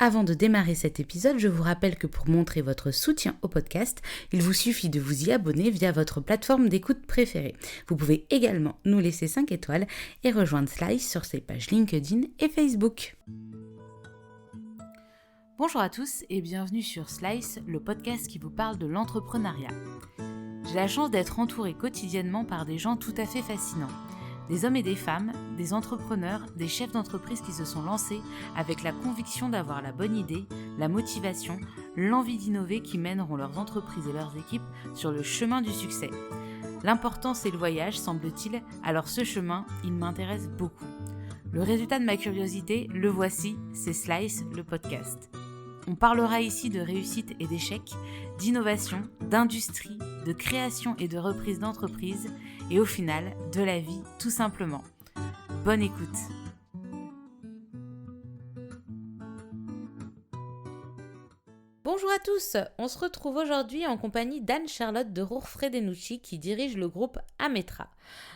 Avant de démarrer cet épisode, je vous rappelle que pour montrer votre soutien au podcast, il vous suffit de vous y abonner via votre plateforme d'écoute préférée. Vous pouvez également nous laisser 5 étoiles et rejoindre Slice sur ses pages LinkedIn et Facebook. Bonjour à tous et bienvenue sur Slice, le podcast qui vous parle de l'entrepreneuriat. J'ai la chance d'être entourée quotidiennement par des gens tout à fait fascinants. Des hommes et des femmes, des entrepreneurs, des chefs d'entreprise qui se sont lancés avec la conviction d'avoir la bonne idée, la motivation, l'envie d'innover qui mèneront leurs entreprises et leurs équipes sur le chemin du succès. L'important c'est le voyage, semble-t-il, alors ce chemin, il m'intéresse beaucoup. Le résultat de ma curiosité, le voici, c'est Slice, le podcast. On parlera ici de réussite et d'échec, d'innovation, d'industrie, de création et de reprise d'entreprise, et au final, de la vie, tout simplement. Bonne écoute. Bonjour à tous, on se retrouve aujourd'hui en compagnie d'Anne-Charlotte de Rourfray-Denucci qui dirige le groupe Ametra.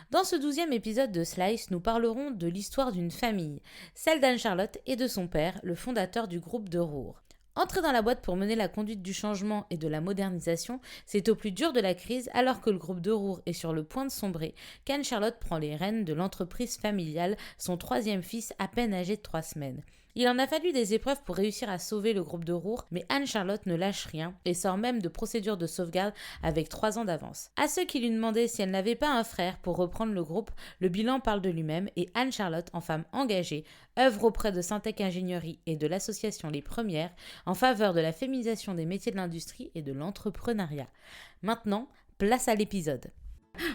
Dans ce 12e épisode de Slice, nous parlerons de l'histoire d'une famille, celle d'Anne-Charlotte et de son père, le fondateur du groupe de Roure. Entrer dans la boîte pour mener la conduite du changement et de la modernisation, c'est au plus dur de la crise, alors que le groupe de Roure est sur le point de sombrer, qu'Anne-Charlotte prend les rênes de l'entreprise familiale, son 3e fils à peine âgé de 3 semaines. Il en a fallu des épreuves pour réussir à sauver le groupe de Roure, mais Anne-Charlotte ne lâche rien et sort même de procédures de sauvegarde avec 3 ans d'avance. À ceux qui lui demandaient si elle n'avait pas un frère pour reprendre le groupe, le bilan parle de lui-même et Anne-Charlotte, en femme engagée, œuvre auprès de Syntec Ingénierie et de l'association Les Premières en faveur de la féminisation des métiers de l'industrie et de l'entrepreneuriat. Maintenant, place à l'épisode.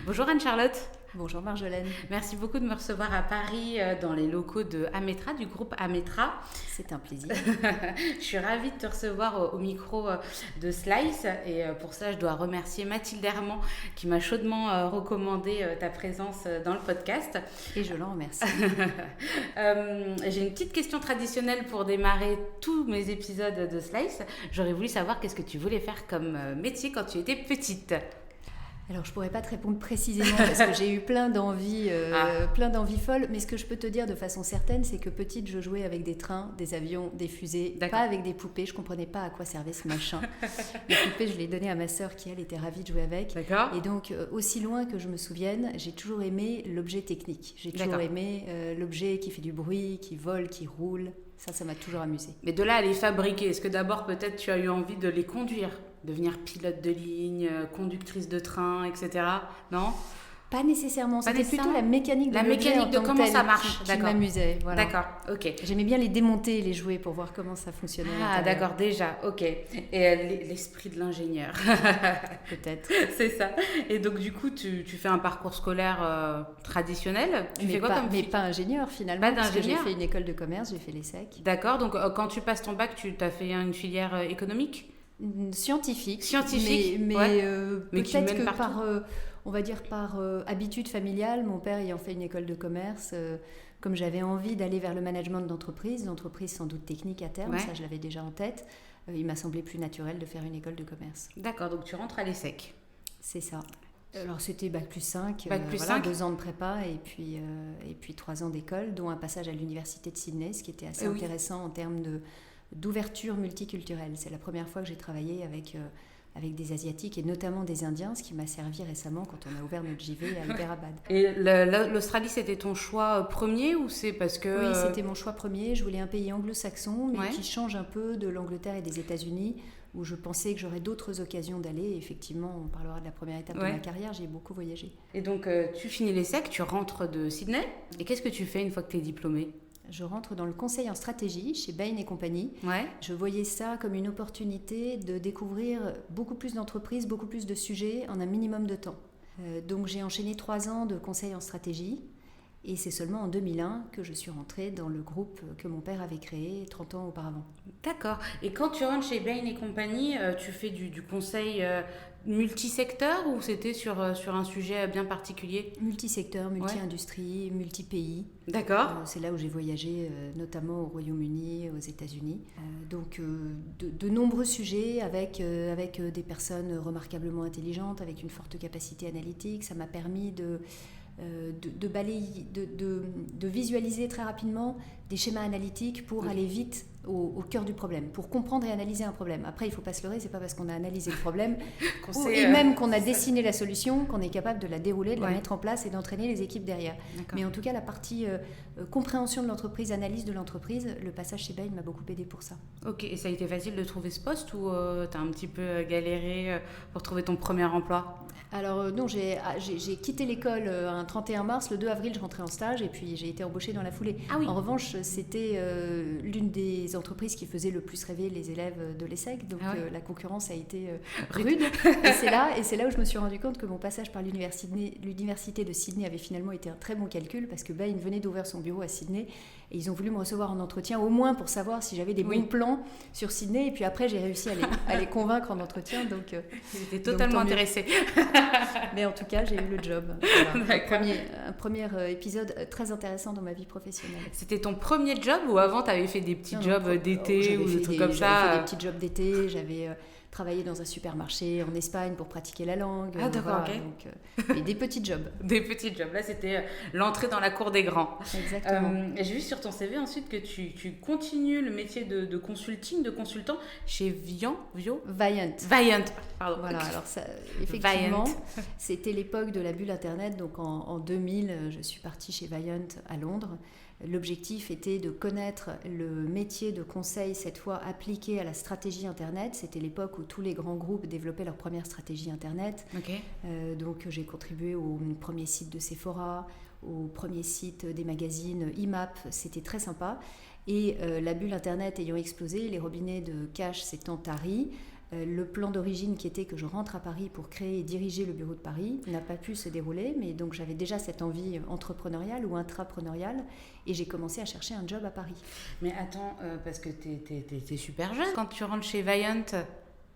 Bonjour Anne-Charlotte. Bonjour Marjolaine. Merci beaucoup de me recevoir à Paris dans les locaux de Ametra, du groupe Ametra. C'est un plaisir. Je suis ravie de te recevoir au micro de Slice et pour ça je dois remercier Mathilde Herman qui m'a chaudement recommandé ta présence dans le podcast. Et je l'en remercie. J'ai une petite question traditionnelle pour démarrer tous mes épisodes de Slice. J'aurais voulu savoir qu'est-ce que tu voulais faire comme métier quand tu étais petite. Alors, je ne pourrais pas te répondre précisément parce que j'ai eu plein d'envies folles. Mais ce que je peux te dire de façon certaine, c'est que petite, je jouais avec des trains, des avions, des fusées, pas avec des poupées. Je ne comprenais pas à quoi servait ce machin. Les poupées, je les donnais à ma sœur qui, elle, était ravie de jouer avec. D'accord. Et donc, aussi loin que je me souvienne, j'ai toujours aimé l'objet technique. J'ai toujours aimé l'objet qui fait du bruit, qui vole, qui roule. Ça m'a toujours amusée. Mais de là à les fabriquer, est-ce que d'abord, peut-être, tu as eu envie de les conduire ? Devenir pilote de ligne, conductrice de train, etc. Non ? Pas nécessairement. C'était plutôt la mécanique de la l'objet mécanique de comment ça marche. Qui m'amusait. Voilà. D'accord, ok. J'aimais bien les démonter, les jouer pour voir comment ça fonctionnait. Ah, d'accord, déjà, ok. Et l'esprit de l'ingénieur. Peut-être. C'est ça. Et donc, du coup, tu fais un parcours scolaire traditionnel. Mais pas ingénieur, finalement. Pas parce d'ingénieur. Que j'ai fait une école de commerce, j'ai fait l'ESSEC. D'accord, donc quand tu passes ton bac, tu as fait une filière économique ? Scientifique, mais peut-être que par habitude familiale, mon père ayant fait une école de commerce, comme j'avais envie d'aller vers le management d'entreprise sans doute technique à terme, ça je l'avais déjà en tête, il m'a semblé plus naturel de faire une école de commerce. D'accord, donc tu rentres à l'ESSEC. C'est ça. Alors c'était bac plus 5, 5. 2 ans de prépa et puis 3 ans d'école, dont un passage à l'université de Sydney, ce qui était assez intéressant en termes d'ouverture multiculturelle. C'est la première fois que j'ai travaillé avec des Asiatiques et notamment des Indiens, ce qui m'a servi récemment quand on a ouvert notre JV à Hyderabad. Et l'Australie, c'était ton choix premier ou c'est parce que... Oui, c'était mon choix premier. Je voulais un pays anglo-saxon, mais qui change un peu de l'Angleterre et des États-Unis, où je pensais que j'aurais d'autres occasions d'aller. Et effectivement, on parlera de la première étape de ma carrière, j'ai beaucoup voyagé. Et donc, tu finis l'ESSEC, tu rentres de Sydney. Et qu'est-ce que tu fais une fois que tu es diplômée ? Je rentre dans le conseil en stratégie chez Bain & Compagnie. Je voyais ça comme une opportunité de découvrir beaucoup plus d'entreprises, beaucoup plus de sujets en un minimum de temps. Donc j'ai enchaîné 3 ans de conseil en stratégie et c'est seulement en 2001 que je suis rentrée dans le groupe que mon père avait créé 30 ans auparavant. D'accord. Et quand tu rentres chez Bain & Compagnie, tu fais du conseil multisecteur ou c'était sur un sujet bien particulier ? Multisecteur, multi-industrie, multi-pays. D'accord. C'est là où j'ai voyagé, notamment au Royaume-Uni, aux États-Unis. Donc de nombreux sujets avec des personnes remarquablement intelligentes, avec une forte capacité analytique. Ça m'a permis de balayer, de visualiser très rapidement des schémas analytiques pour aller vite au cœur du problème, pour comprendre et analyser un problème. Après, il ne faut pas se leurrer, c'est pas parce qu'on a analysé le problème même qu'on a dessiné la solution qu'on est capable de la dérouler, de la mettre en place et d'entraîner les équipes derrière. D'accord. Mais en tout cas, la partie compréhension de l'entreprise, analyse de l'entreprise, le passage chez Bain m'a beaucoup aidé pour ça. Ok, et ça a été facile de trouver ce poste ou tu as un petit peu galéré pour trouver ton premier emploi ? Alors non, j'ai quitté l'école un 31 mars, le 2 avril je rentrais en stage et puis j'ai été embauchée dans la foulée. Ah oui. En revanche, c'était l'une des entreprises qui faisait le plus rêver les élèves de l'ESSEC, donc la concurrence a été rude. et c'est là où je me suis rendu compte que mon passage par l'université de Sydney avait finalement été un très bon calcul, parce que Bain venait d'ouvrir son bureau à Sydney et ils ont voulu me recevoir en entretien, au moins pour savoir si j'avais des bons plans sur Sydney, et puis après j'ai réussi à les convaincre en entretien. Donc ils étaient totalement intéressés. Mais en tout cas, j'ai eu le job. Voilà. Un premier épisode très intéressant dans ma vie professionnelle. C'était ton premier job ou avant tu avais fait des petits jobs d'été ou des trucs comme ça? J'avais fait des petits jobs d'été, j'avais travaillé dans un supermarché en Espagne pour pratiquer la langue. Ah d'accord, voilà, ok. Donc, et des petits jobs. Des petits jobs, là c'était l'entrée dans la cour des grands. Exactement. J'ai vu sur ton CV ensuite que tu continues le métier de consulting, de consultant chez Viant, pardon. Voilà, alors ça, effectivement, c'était l'époque de la bulle Internet, donc en 2000, je suis partie chez Viant à Londres. L'objectif était de connaître le métier de conseil, cette fois appliqué à la stratégie Internet. C'était l'époque où tous les grands groupes développaient leur première stratégie Internet. Okay. Donc j'ai contribué au premier site de Sephora, au premier site des magazines IMAP. C'était très sympa. Et la bulle Internet ayant explosé, les robinets de cash s'étant taris, le plan d'origine qui était que je rentre à Paris pour créer et diriger le bureau de Paris n'a pas pu se dérouler, mais donc j'avais déjà cette envie entrepreneuriale ou intrapreneuriale et j'ai commencé à chercher un job à Paris. Mais attends, parce que t'es super jeune quand tu rentres chez Viant.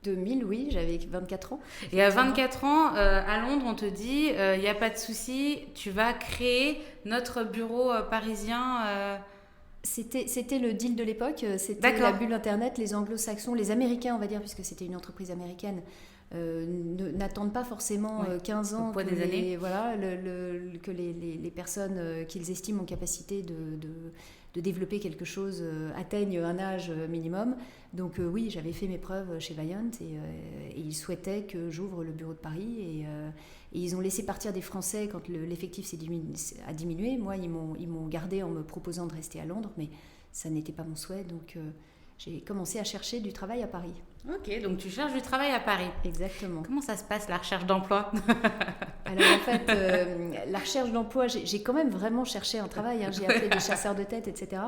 2000, oui, j'avais 24 ans. Et à 24 ans, à Londres, on te dit, il n'y a pas de souci, tu vas créer notre bureau parisien. C'était le deal de l'époque, c'était la bulle Internet, les anglo-saxons, les américains on va dire, puisque c'était une entreprise américaine, n'attendent pas forcément 15 ans que, que les personnes qu'ils estiment en capacité de développer quelque chose atteignent un âge minimum. Donc oui, j'avais fait mes preuves chez Viant et ils souhaitaient que j'ouvre le bureau de Paris et ils ont laissé partir des Français quand l'effectif a diminué. Moi, ils m'ont gardé en me proposant de rester à Londres, mais ça n'était pas mon souhait, donc j'ai commencé à chercher du travail à Paris. Ok, donc tu cherches du travail à Paris. Exactement. Comment ça se passe, la recherche d'emploi? Alors en fait, la recherche d'emploi, j'ai quand même vraiment cherché un travail, hein. J'ai appelé des chasseurs de tête, etc.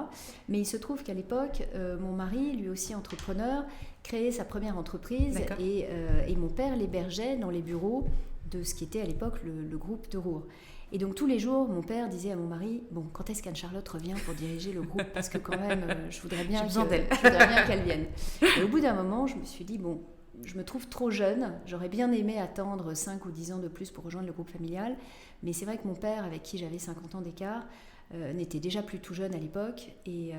Mais il se trouve qu'à l'époque, mon mari, lui aussi entrepreneur, créait sa première entreprise et mon père l'hébergeait dans les bureaux de ce qui était à l'époque le groupe de Roure. Et donc tous les jours, mon père disait à mon mari, bon, quand est-ce qu'Anne-Charlotte revient pour diriger le groupe? Parce que quand même, je voudrais bien qu'elle vienne. Et au bout d'un moment, je me suis dit, bon, je me trouve trop jeune, j'aurais bien aimé attendre 5 ou 10 ans de plus pour rejoindre le groupe familial, mais c'est vrai que mon père, avec qui j'avais 50 ans d'écart, n'était déjà plus tout jeune à l'époque et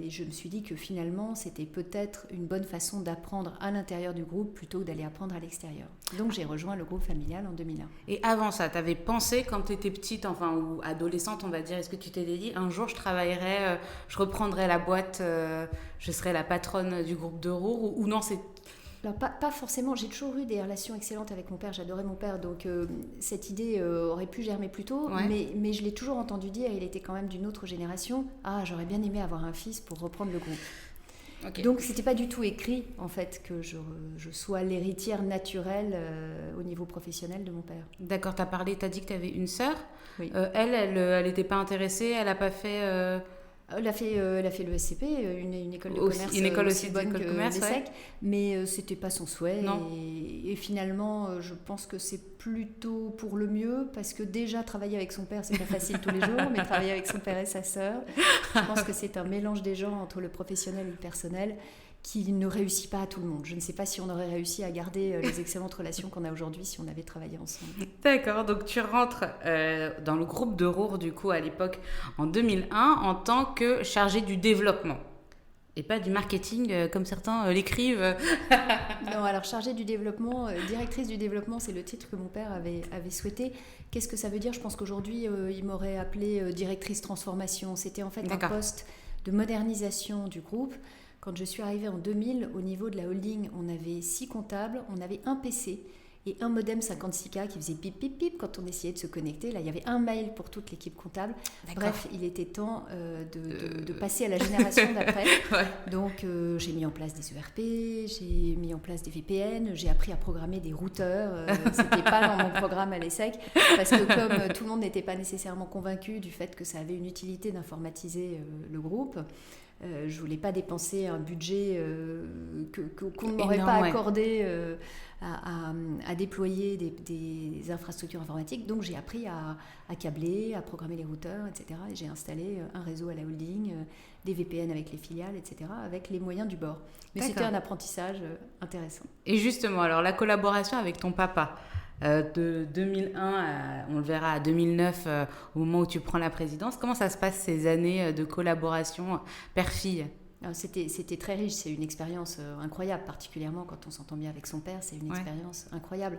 je me suis dit que finalement c'était peut-être une bonne façon d'apprendre à l'intérieur du groupe plutôt que d'aller apprendre à l'extérieur. Donc j'ai rejoint le groupe familial en 2001. Et avant ça, tu avais pensé quand tu étais petite, enfin ou adolescente on va dire, est-ce que tu t'es dit un jour je travaillerai, je reprendrai la boîte, je serai la patronne du groupe de Roure ou non c'est... Alors, pas forcément, j'ai toujours eu des relations excellentes avec mon père, j'adorais mon père, donc cette idée aurait pu germer plus tôt, mais je l'ai toujours entendu dire, il était quand même d'une autre génération, j'aurais bien aimé avoir un fils pour reprendre le groupe. Okay. Donc c'était pas du tout écrit en fait que je sois l'héritière naturelle au niveau professionnel de mon père. D'accord, t'as dit que t'avais une sœur, oui. Elle était pas intéressée, elle a pas fait... Elle a fait le SCP, une école de commerce, une école aussi bonne que l'ESSEC, mais c'était pas son souhait. Et finalement, je pense que c'est plutôt pour le mieux, parce que déjà travailler avec son père, c'est pas facile tous les jours, mais travailler avec son père et sa sœur, je pense que c'est un mélange des genres entre le professionnel et le personnel qui ne réussit pas à tout le monde. Je ne sais pas si on aurait réussi à garder les excellentes relations qu'on a aujourd'hui si on avait travaillé ensemble. D'accord, donc tu rentres dans le groupe de Roure du coup à l'époque en 2001 en tant que chargée du développement. Et pas du marketing comme certains l'écrivent. Non, alors chargée du développement, directrice du développement, c'est le titre que mon père avait souhaité. Qu'est-ce que ça veut dire? Je pense qu'aujourd'hui, il m'aurait appelée directrice transformation. C'était en fait un poste de modernisation du groupe. Quand je suis arrivée en 2000, au niveau de la holding, on avait 6 comptables, on avait un PC et un modem 56K qui faisait pip pip pip quand on essayait de se connecter. Là, il y avait un mail pour toute l'équipe comptable. D'accord. Bref, il était temps de passer à la génération d'après. Ouais. Donc, j'ai mis en place des ERP, j'ai mis en place des VPN, j'ai appris à programmer des routeurs. C'était pas dans mon programme à l'ESSEC parce que comme tout le monde n'était pas nécessairement convaincu du fait que ça avait une utilité d'informatiser le groupe, je voulais pas dépenser un budget qu'on ne m'aurait pas accordé à déployer des infrastructures informatiques. Donc j'ai appris à câbler, à programmer les routeurs, etc. Et j'ai installé un réseau à la holding, des VPN avec les filiales, etc. avec les moyens du bord. Mais D'accord. C'était un apprentissage intéressant. Et justement, alors la collaboration avec ton papa, de 2001, on le verra, à 2009, au moment où tu prends la présidence, comment ça se passe ces années de collaboration père-fille ? C'était très riche, c'est une expérience incroyable, particulièrement quand on s'entend bien avec son père, c'est une expérience incroyable.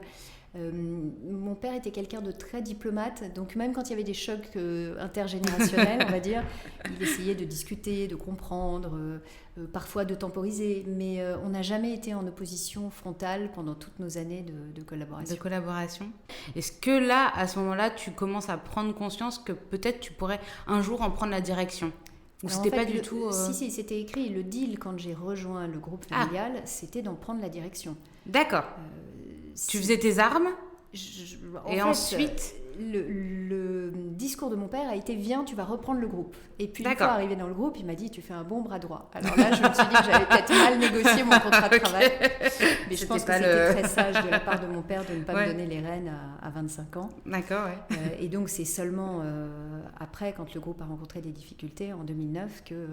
Mon père était quelqu'un de très diplomate, donc même quand il y avait des chocs intergénérationnels, on va dire, il essayait de discuter, de comprendre, parfois de temporiser, mais on n'a jamais été en opposition frontale pendant toutes nos années de collaboration. De collaboration. Est-ce que là, à ce moment-là, tu commences à prendre conscience que peut-être tu pourrais un jour en prendre la direction ? Ou c'était pas du tout... Si, c'était écrit. Le deal, quand j'ai rejoint le groupe familial, c'était d'en prendre la direction. D'accord. Tu faisais tes armes et ensuite... Le discours de mon père a été « Viens, tu vas reprendre le groupe ». Et puis, une fois arrivé dans le groupe, il m'a dit « Tu fais un bon bras droit ». Alors là, je me suis dit que j'avais peut-être mal négocié mon contrat de travail. Mais je pense que c'était très sage de la part de mon père de ne pas me donner les rênes à 25 ans. D'accord, ouais. Et donc, c'est seulement après, quand le groupe a rencontré des difficultés, en 2009, que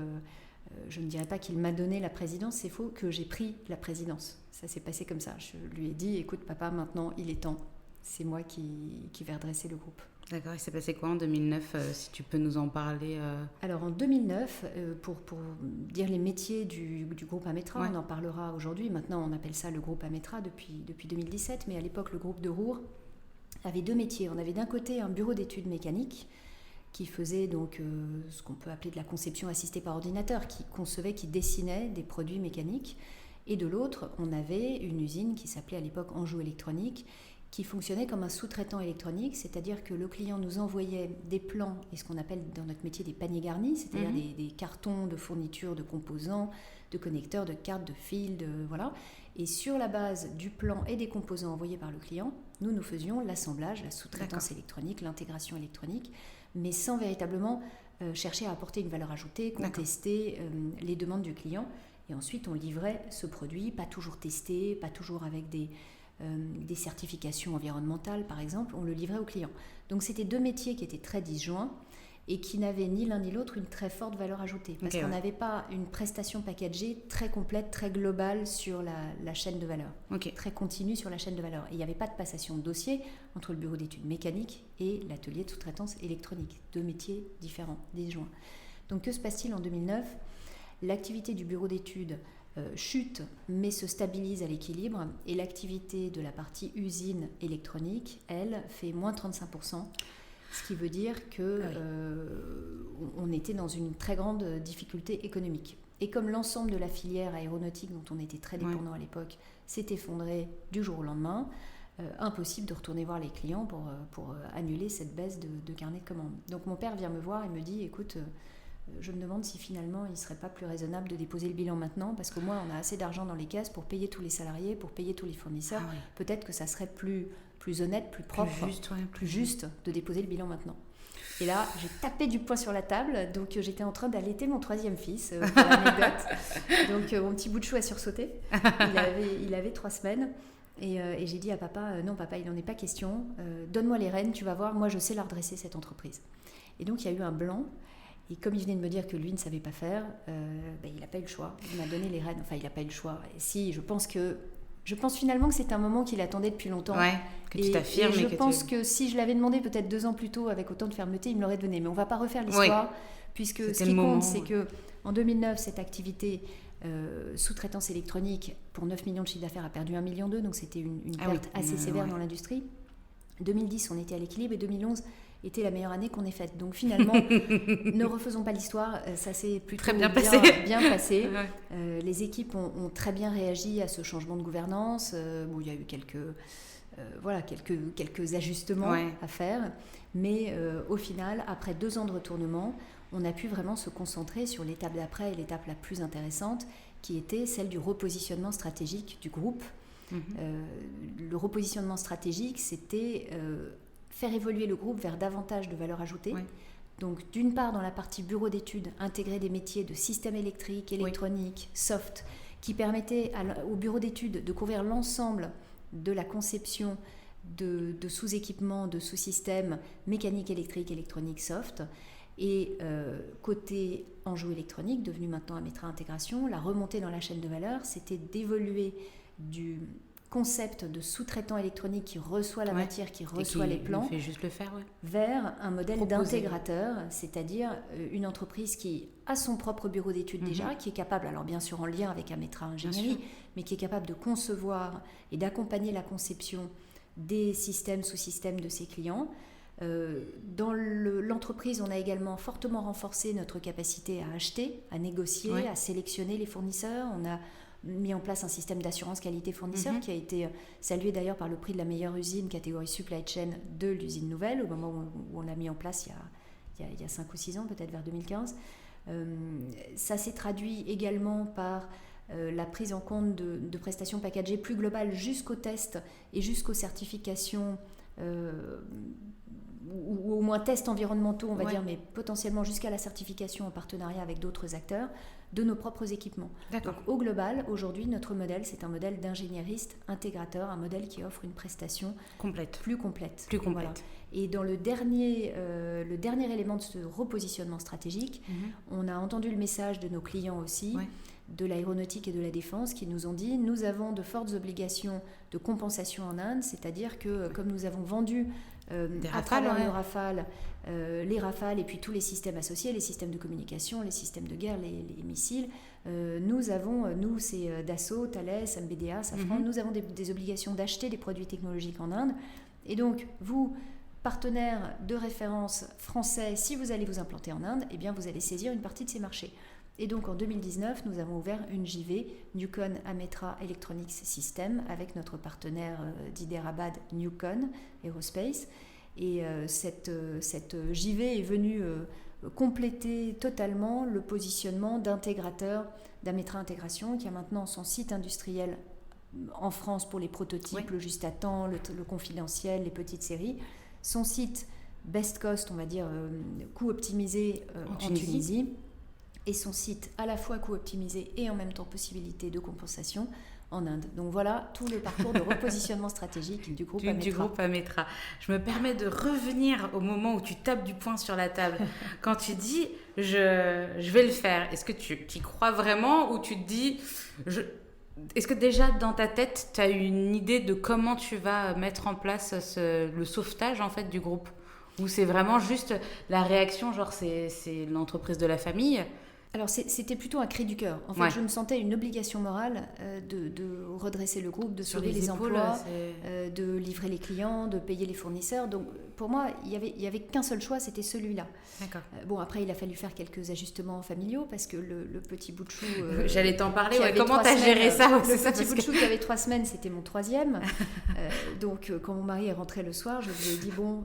je ne dirais pas qu'il m'a donné la présidence, c'est faux, que j'ai pris la présidence. Ça s'est passé comme ça. Je lui ai dit « Écoute, papa, maintenant, il est temps. » C'est moi qui vais redresser le groupe. D'accord, il s'est passé quoi en 2009, si tu peux nous en parler Alors en 2009, pour dire les métiers du groupe Ametra, on en parlera aujourd'hui. Maintenant, on appelle ça le groupe Ametra depuis 2017, mais à l'époque, le groupe de Roure avait 2 métiers. On avait d'un côté un bureau d'études mécaniques qui faisait donc ce qu'on peut appeler de la conception assistée par ordinateur, qui concevait, qui dessinait des produits mécaniques. Et de l'autre, on avait une usine qui s'appelait à l'époque Anjou Électronique, qui fonctionnait comme un sous-traitant électronique, c'est-à-dire que le client nous envoyait des plans et ce qu'on appelle dans notre métier des paniers garnis, c'est-à-dire des cartons de fournitures, de composants, de connecteurs, de cartes, de fils, voilà. Et sur la base du plan et des composants envoyés par le client, nous faisions l'assemblage, la sous-traitance électronique, l'intégration électronique, mais sans véritablement chercher à apporter une valeur ajoutée, contester les demandes du client. Et ensuite, on livrait ce produit, pas toujours testé, pas toujours avec des certifications environnementales, par exemple, on le livrait aux clients. Donc, c'était 2 métiers qui étaient très disjoints et qui n'avaient ni l'un ni l'autre une très forte valeur ajoutée. Parce qu'on n'avait pas une prestation packagée très complète, très globale sur la chaîne de valeur. Très continue sur la chaîne de valeur. Et il n'y avait pas de passation de dossier entre le bureau d'études mécaniques et l'atelier de sous-traitance électronique. 2 métiers différents, disjoints. Donc, que se passe-t-il en 2009 ? L'activité du bureau d'études chute, mais se stabilise à l'équilibre, et l'activité de la partie usine électronique, elle, fait moins 35%, ce qui veut dire qu'on était dans une très grande difficulté économique. Et comme l'ensemble de la filière aéronautique, dont on était très dépendant à l'époque, s'est effondré du jour au lendemain, impossible de retourner voir les clients pour annuler cette baisse de carnet de commandes. Donc mon père vient me voir et me dit « Écoute, je me demande si finalement il ne serait pas plus raisonnable de déposer le bilan maintenant, parce qu'au moins on a assez d'argent dans les caisses pour payer tous les salariés, pour payer tous les fournisseurs. Peut-être que ça serait plus honnête, plus propre, plus juste de déposer le bilan maintenant. » Et là, j'ai tapé du poing sur la table, donc j'étais en train d'allaiter mon 3e fils, pour l'anecdote. Donc mon petit bout de chou a sursauté, il avait 3 semaines. Et j'ai dit à papa, non papa, il n'en est pas question, donne-moi les rênes, tu vas voir, moi je sais la redresser cette entreprise. Et donc il y a eu un blanc. Et comme il venait de me dire que lui ne savait pas faire, il n'a pas eu le choix. Il m'a donné les rênes. Enfin, il n'a pas eu le choix. Et si, je pense finalement que c'est un moment qu'il attendait depuis longtemps. Que tu t'affirmes. Et je pense que si je l'avais demandé peut-être 2 ans plus tôt, avec autant de fermeté, il me l'aurait donné. Mais on ne va pas refaire l'histoire, puisque ce qui compte, c'est qu'en 2009, cette activité sous-traitance électronique, pour 9 millions de chiffre d'affaires, a perdu 1,2 million. Donc, c'était une perte assez sévère dans l'industrie. 2010, on était à l'équilibre. Et 2011, été la meilleure année qu'on ait faite. Donc finalement, ne refaisons pas l'histoire, ça s'est plutôt très bien passé. Ouais. Les équipes ont très bien réagi à ce changement de gouvernance. Il y a eu quelques ajustements à faire, mais au final, après 2 ans de retournement, on a pu vraiment se concentrer sur l'étape d'après et l'étape la plus intéressante, qui était celle du repositionnement stratégique du groupe. Le repositionnement stratégique, c'était faire évoluer le groupe vers davantage de valeur ajoutée. Ouais. Donc, d'une part, dans la partie bureau d'études, intégrer des métiers de système électrique, électronique, soft, qui permettaient au bureau d'études de couvrir l'ensemble de la conception de sous-équipements, de sous-systèmes mécanique, électrique, électronique, soft. Et côté enjeu électronique, devenu maintenant Ametra Intégration, la remontée dans la chaîne de valeur, c'était d'évoluer du concept de sous-traitant électronique qui reçoit la matière, qui reçoit les plans, fait juste le faire, vers un modèle d'intégrateur, c'est-à-dire une entreprise qui a son propre bureau d'études déjà, qui est capable, alors bien sûr en lien avec Ametra Ingénierie, mais qui est capable de concevoir et d'accompagner la conception des systèmes, sous-systèmes de ses clients. Dans l'entreprise, on a également fortement renforcé notre capacité à acheter, à négocier, à sélectionner les fournisseurs. On a mis en place un système d'assurance qualité fournisseur qui a été salué d'ailleurs par le prix de la meilleure usine catégorie supply chain de l'usine nouvelle au moment où on l'a mis en place il y a 5 ou 6 ans, peut-être vers 2015. Ça s'est traduit également par la prise en compte de prestations packagées plus globales jusqu'au test et jusqu'aux certifications ou au moins tests environnementaux, on va dire, mais potentiellement jusqu'à la certification en partenariat avec d'autres acteurs, de nos propres équipements. D'accord. Donc, au global, aujourd'hui, notre modèle, c'est un modèle d'ingénieriste intégrateur, un modèle qui offre une prestation plus complète. Voilà. Et dans le dernier élément de ce repositionnement stratégique, on a entendu le message de nos clients aussi, de l'aéronautique et de la défense, qui nous ont dit, nous avons de fortes obligations de compensation en Inde, c'est-à-dire que comme nous avons vendu à travers le Rafale, les Rafales et puis tous les systèmes associés, les systèmes de communication, les systèmes de guerre, les missiles, nous c'est Dassault, Thales, MBDA, Safran, nous avons des obligations d'acheter des produits technologiques en Inde. Et donc, vous, partenaires de référence français, si vous allez vous implanter en Inde, eh bien, vous allez saisir une partie de ces marchés. Et donc en 2019, nous avons ouvert une JV, Newcon Ametra Electronics System, avec notre partenaire d'Hyderabad, Newcon Aerospace. Et cette JV est venue compléter totalement le positionnement d'intégrateur d'Ametra Intégration, qui a maintenant son site industriel en France pour les prototypes, le juste à temps, le confidentiel, les petites séries. Son site best cost, on va dire, coût optimisé en Tunisie. Et son site à la fois coût optimisé et en même temps possibilité de compensation en Inde. Donc voilà tout le parcours de repositionnement stratégique du groupe Ametra. Du groupe Ametra. Je me permets de revenir au moment où tu tapes du poing sur la table. Quand tu dis « je vais le faire », est-ce que tu y crois vraiment ou tu te dis est-ce que déjà dans ta tête, tu as une idée de comment tu vas mettre en place le sauvetage en fait, du groupe ? Ou c'est vraiment juste la réaction, genre c'est l'entreprise de la famille ? Alors c'était plutôt un cri du cœur. En fait, je me sentais une obligation morale de redresser le groupe, de sauver les emplois, de livrer les clients, de payer les fournisseurs. Donc pour moi, il y avait qu'un seul choix, c'était celui-là. D'accord. Bon, après, il a fallu faire quelques ajustements familiaux parce que le petit bout de chou... J'allais t'en parler, comment t'as géré ça ? Le petit bout de chou qui avait 3 semaines, c'était mon 3e. Donc quand mon mari est rentré le soir, je lui ai dit, bon,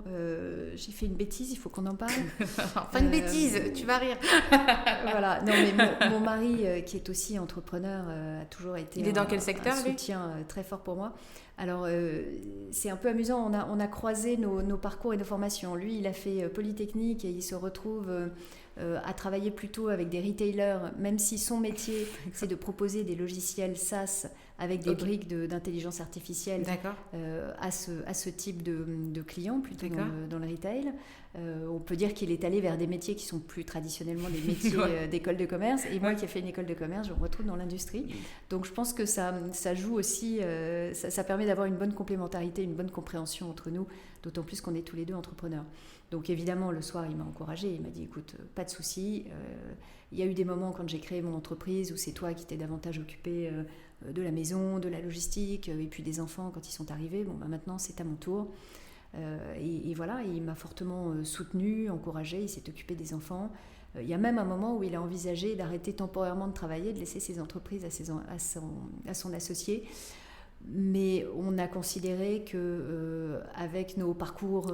j'ai fait une bêtise, il faut qu'on en parle. Enfin, une bêtise, tu vas rire. Voilà. Non, mais mon mari, qui est aussi entrepreneur, a toujours été Il est dans quel secteur, un soutien très fort pour moi. Alors, c'est un peu amusant, on a croisé nos parcours et nos formations. Lui, il a fait Polytechnique et il se retrouve à travailler plutôt avec des retailers, même si son métier, c'est de proposer des logiciels SaaS avec des briques d'intelligence artificielle à ce type de clients, plutôt dans le retail. On peut dire qu'il est allé vers des métiers qui sont plus traditionnellement des métiers d'école de commerce. Et moi qui ai fait une école de commerce, je me retrouve dans l'industrie. Donc je pense que ça joue aussi, ça permet d'avoir une bonne complémentarité, une bonne compréhension entre nous, d'autant plus qu'on est tous les deux entrepreneurs. Donc évidemment, le soir, il m'a encouragée, il m'a dit, écoute, pas de souci. Il y a eu des moments quand j'ai créé mon entreprise où c'est toi qui t'es davantage occupé de la maison, de la logistique, et puis des enfants quand ils sont arrivés. Bon, maintenant, c'est à mon tour. Et voilà, il m'a fortement soutenue, encouragée, il s'est occupé des enfants. Il y a même un moment où il a envisagé d'arrêter temporairement de travailler, de laisser ses entreprises à son associé. Mais on a considéré qu'avec nos parcours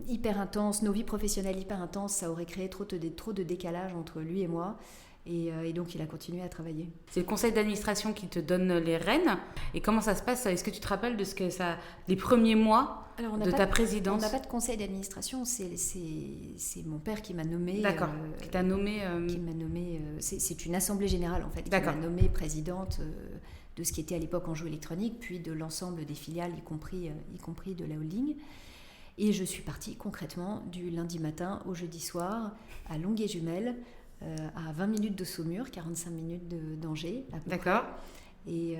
hyper intenses, nos vies professionnelles hyper intenses, ça aurait créé trop de décalage entre lui et moi. Et donc, il a continué à travailler. C'est le conseil d'administration qui te donne les rênes. Et comment ça se passe ? Est-ce que tu te rappelles de les premiers mois de ta présidence ? On n'a pas de conseil d'administration. C'est mon père qui m'a nommée. D'accord. Qui t'a nommée. Qui m'a nommée. C'est une assemblée générale, en fait, qui m'a nommée présidente de ce qui était à l'époque Anjou Électronique, puis de l'ensemble des filiales, y compris de la holding. Et je suis partie concrètement du lundi matin au jeudi soir à Longuet-Jumelles, à 20 minutes de Saumur, 45 minutes d'Angers. D'accord. Et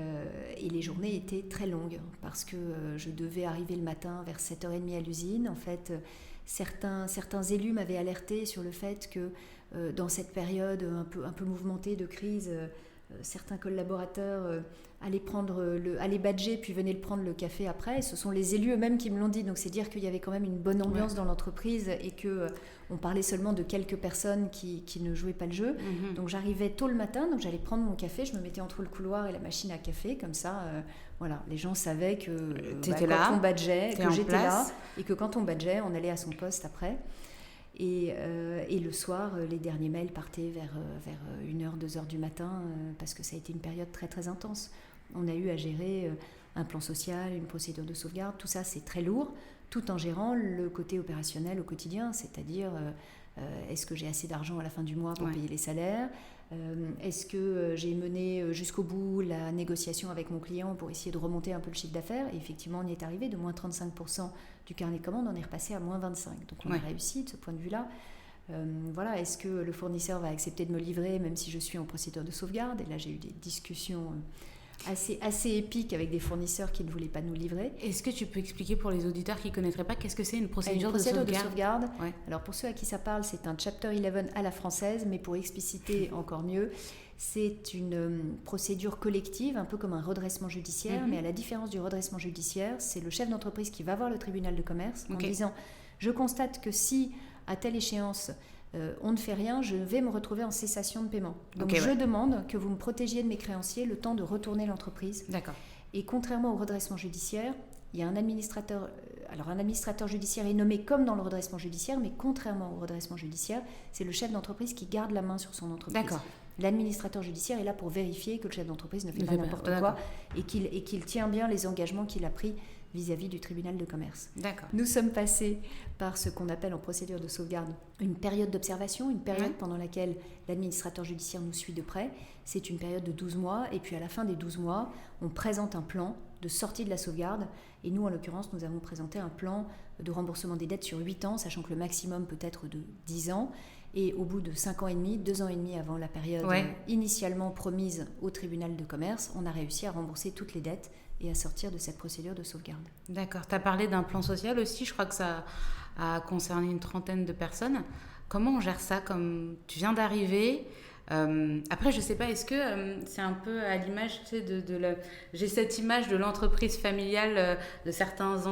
les journées étaient très longues parce que je devais arriver le matin vers 7h30 à l'usine. En fait, certains élus m'avaient alerté sur le fait que dans cette période un peu mouvementée de crise, certains collaborateurs allaient badger puis venaient prendre le café après. Ce sont les élus eux-mêmes qui me l'ont dit. Donc c'est dire qu'il y avait quand même une bonne ambiance dans l'entreprise et qu'on parlait seulement de quelques personnes qui ne jouaient pas le jeu. Mm-hmm. Donc j'arrivais tôt le matin, donc j'allais prendre mon café, je me mettais entre le couloir et la machine à café, comme ça, les gens savaient que quand on badgeait, que j'étais là, et que quand on badgeait, on allait à son poste après. Et le soir, les derniers mails partaient vers 1h, 2h du matin, parce que ça a été une période très très intense. On a eu à gérer un plan social, une procédure de sauvegarde, tout ça c'est très lourd, tout en gérant le côté opérationnel au quotidien, c'est-à-dire est-ce que j'ai assez d'argent à la fin du mois pour payer les salaires, est-ce que j'ai mené jusqu'au bout la négociation avec mon client pour essayer de remonter un peu le chiffre d'affaires, et effectivement on y est arrivé, de moins 35% du carnet de commande, on est repassé à moins 25%, donc on a réussi de ce point de vue-là. Est-ce que le fournisseur va accepter de me livrer même si je suis en procédure de sauvegarde, et là j'ai eu des discussions assez épiques avec des fournisseurs qui ne voulaient pas nous livrer. Est-ce que tu peux expliquer pour les auditeurs qui ne connaîtraient pas qu'est-ce que c'est une procédure de sauvegarde? Alors pour ceux à qui ça parle, c'est un Chapter 11 à la française, mais pour expliciter encore mieux, c'est une procédure collective, un peu comme un redressement judiciaire, mais à la différence du redressement judiciaire, c'est le chef d'entreprise qui va voir le tribunal de commerce en disant « Je constate que si, à telle échéance, on ne fait rien, je vais me retrouver en cessation de paiement. Donc je demande que vous me protégiez de mes créanciers le temps de retourner l'entreprise. » D'accord. Et contrairement au redressement judiciaire, il y a un administrateur. Alors un administrateur judiciaire est nommé comme dans le redressement judiciaire, mais contrairement au redressement judiciaire, c'est le chef d'entreprise qui garde la main sur son entreprise. D'accord. L'administrateur judiciaire est là pour vérifier que le chef d'entreprise ne fait pas n'importe quoi et qu'il tient bien les engagements qu'il a pris vis-à-vis du tribunal de commerce. D'accord. Nous sommes passés par ce qu'on appelle en procédure de sauvegarde une période d'observation, une période pendant laquelle l'administrateur judiciaire nous suit de près. C'est une période de 12 mois et puis à la fin des 12 mois, on présente un plan de sortie de la sauvegarde et nous, en l'occurrence, nous avons présenté un plan de remboursement des dettes sur 8 ans, sachant que le maximum peut être de 10 ans. Et au bout de 5 ans et demi, 2 ans et demi avant la période initialement promise au tribunal de commerce, on a réussi à rembourser toutes les dettes et à sortir de cette procédure de sauvegarde. D'accord. Tu as parlé d'un plan social aussi, je crois que ça a concerné une 30aine de personnes. Comment on gère ça? Comme tu viens d'arriver, après je sais pas, est-ce que c'est un peu à l'image, tu sais, j'ai cette image de l'entreprise familiale de certains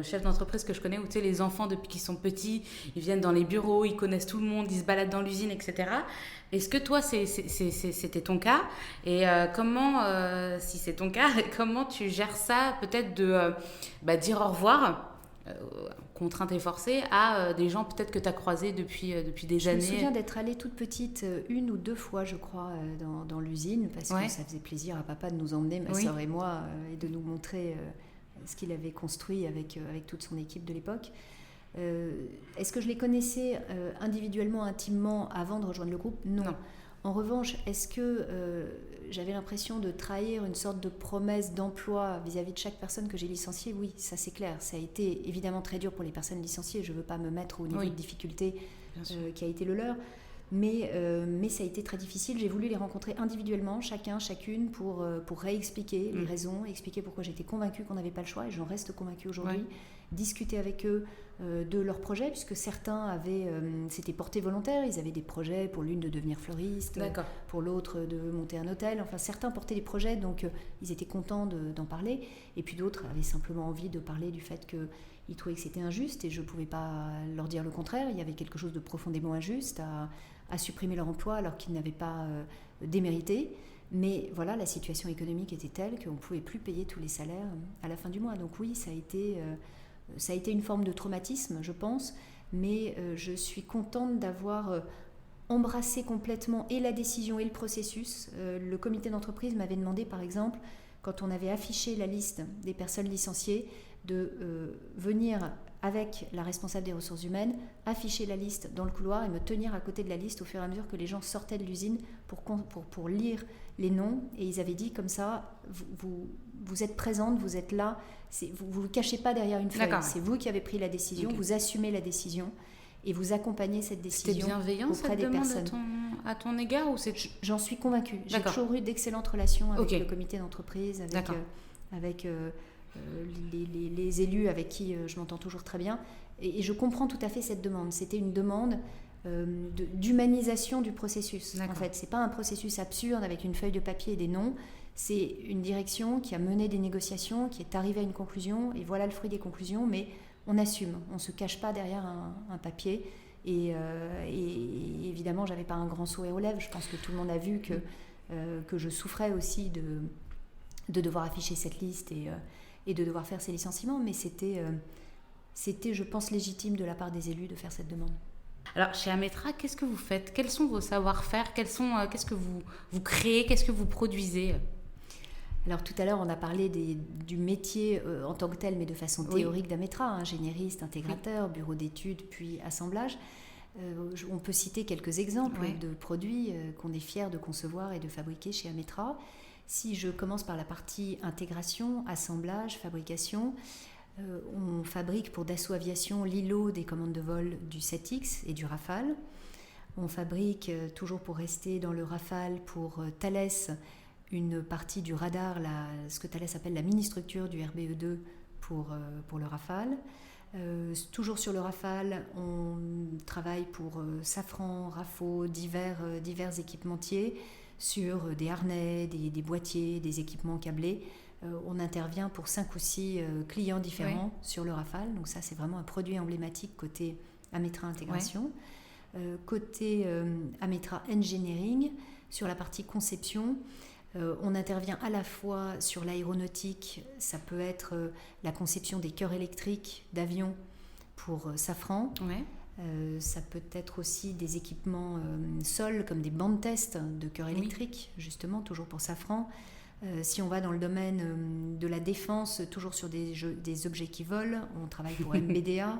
chefs d'entreprise que je connais, où tu sais, les enfants depuis qu'ils sont petits, ils viennent dans les bureaux, ils connaissent tout le monde, ils se baladent dans l'usine, etc. Est-ce que toi c'était ton cas? Et comment, si c'est ton cas, comment tu gères ça, peut-être de dire au revoir contrainte et forcée à des gens peut-être que tu as croisés depuis des années. Je me souviens d'être allée toute petite 1 ou 2 fois, je crois, dans l'usine, parce que ça faisait plaisir à papa de nous emmener, ma sœur et moi, et de nous montrer ce qu'il avait construit avec toute son équipe de l'époque. Est-ce que je les connaissais individuellement, intimement, avant de rejoindre le groupe? Non. En revanche, est-ce que j'avais l'impression de trahir une sorte de promesse d'emploi vis-à-vis de chaque personne que j'ai licenciée? Oui, ça c'est clair. Ça a été évidemment très dur pour les personnes licenciées. Je ne veux pas me mettre au niveau de difficulté qui a été le leur. Mais ça a été très difficile. J'ai voulu les rencontrer individuellement, chacune, pour réexpliquer les raisons, expliquer pourquoi j'étais convaincue qu'on n'avait pas le choix, et j'en reste convaincue aujourd'hui. Discuter avec eux de leurs projets, puisque certains s'étaient portés volontaires, ils avaient des projets, pour l'une de devenir fleuriste, pour l'autre de monter un hôtel, enfin certains portaient des projets, donc ils étaient contents d'en parler, et puis d'autres avaient simplement envie de parler du fait qu'ils trouvaient que c'était injuste, et je ne pouvais pas leur dire le contraire, il y avait quelque chose de profondément injuste à supprimer leur emploi alors qu'ils n'avaient pas démérité. Mais voilà, la situation économique était telle qu'on ne pouvait plus payer tous les salaires à la fin du mois. Donc oui, ça a été une forme de traumatisme, je pense, mais je suis contente d'avoir embrassé complètement et la décision et le processus. Le comité d'entreprise m'avait demandé, par exemple, quand on avait affiché la liste des personnes licenciées, de venir avec la responsable des ressources humaines, afficher la liste dans le couloir et me tenir à côté de la liste au fur et à mesure que les gens sortaient de l'usine pour lire les noms. Et ils avaient dit comme ça, vous êtes présente, vous êtes là, vous ne vous cachez pas derrière une feuille, c'est vous qui avez pris la décision, vous assumez la décision et vous accompagnez cette décision. C'était bienveillant auprès cette des demande personnes. à ton égard ou c'est... J'en suis convaincue. J'ai toujours eu d'excellentes relations avec le comité d'entreprise, avec les élus avec qui je m'entends toujours très bien. Et je comprends tout à fait cette demande. C'était une demande d'humanisation du processus. En fait, ce n'est pas un processus absurde avec une feuille de papier et des noms. C'est une direction qui a mené des négociations, qui est arrivée à une conclusion, et voilà le fruit des conclusions, mais on assume, on ne se cache pas derrière un papier. Et évidemment, je n'avais pas un grand sourire aux lèvres. Je pense que tout le monde a vu que je souffrais aussi de devoir afficher cette liste et de devoir faire ces licenciements, mais c'était, je pense, légitime de la part des élus de faire cette demande. Alors, chez Ametra, qu'est-ce que vous faites ? Quels sont vos savoir-faire ? Qu'est-ce que vous créez ? Qu'est-ce que vous produisez ? Alors, tout à l'heure, on a parlé du métier en tant que tel, mais de façon théorique d'Ametra, ingénieriste, intégrateur, bureau d'études, puis assemblage. On peut citer quelques exemples de produits qu'on est fiers de concevoir et de fabriquer chez Ametra. Si je commence par la partie intégration, assemblage, fabrication, on fabrique pour Dassault Aviation l'îlot des commandes de vol du 7X et du Rafale. On fabrique, toujours pour rester dans le Rafale, pour Thales, une partie du radar, ce que Thales appelle la mini-structure du RBE2 pour le Rafale. Toujours sur le Rafale, on travaille pour Safran, Rafo, divers équipementiers, sur des harnais, des boîtiers, des équipements câblés. On intervient pour 5 ou 6 clients différents sur le Rafale. Donc ça, c'est vraiment un produit emblématique côté Ametra Intégration. Côté Ametra Engineering, sur la partie conception, on intervient à la fois sur l'aéronautique, ça peut être la conception des cœurs électriques d'avions pour Safran. Ça peut être aussi des équipements sol, comme des bancs de test de cœurs électriques, justement, toujours pour Safran. Si on va dans le domaine de la défense, toujours sur des objets qui volent, on travaille pour MBDA,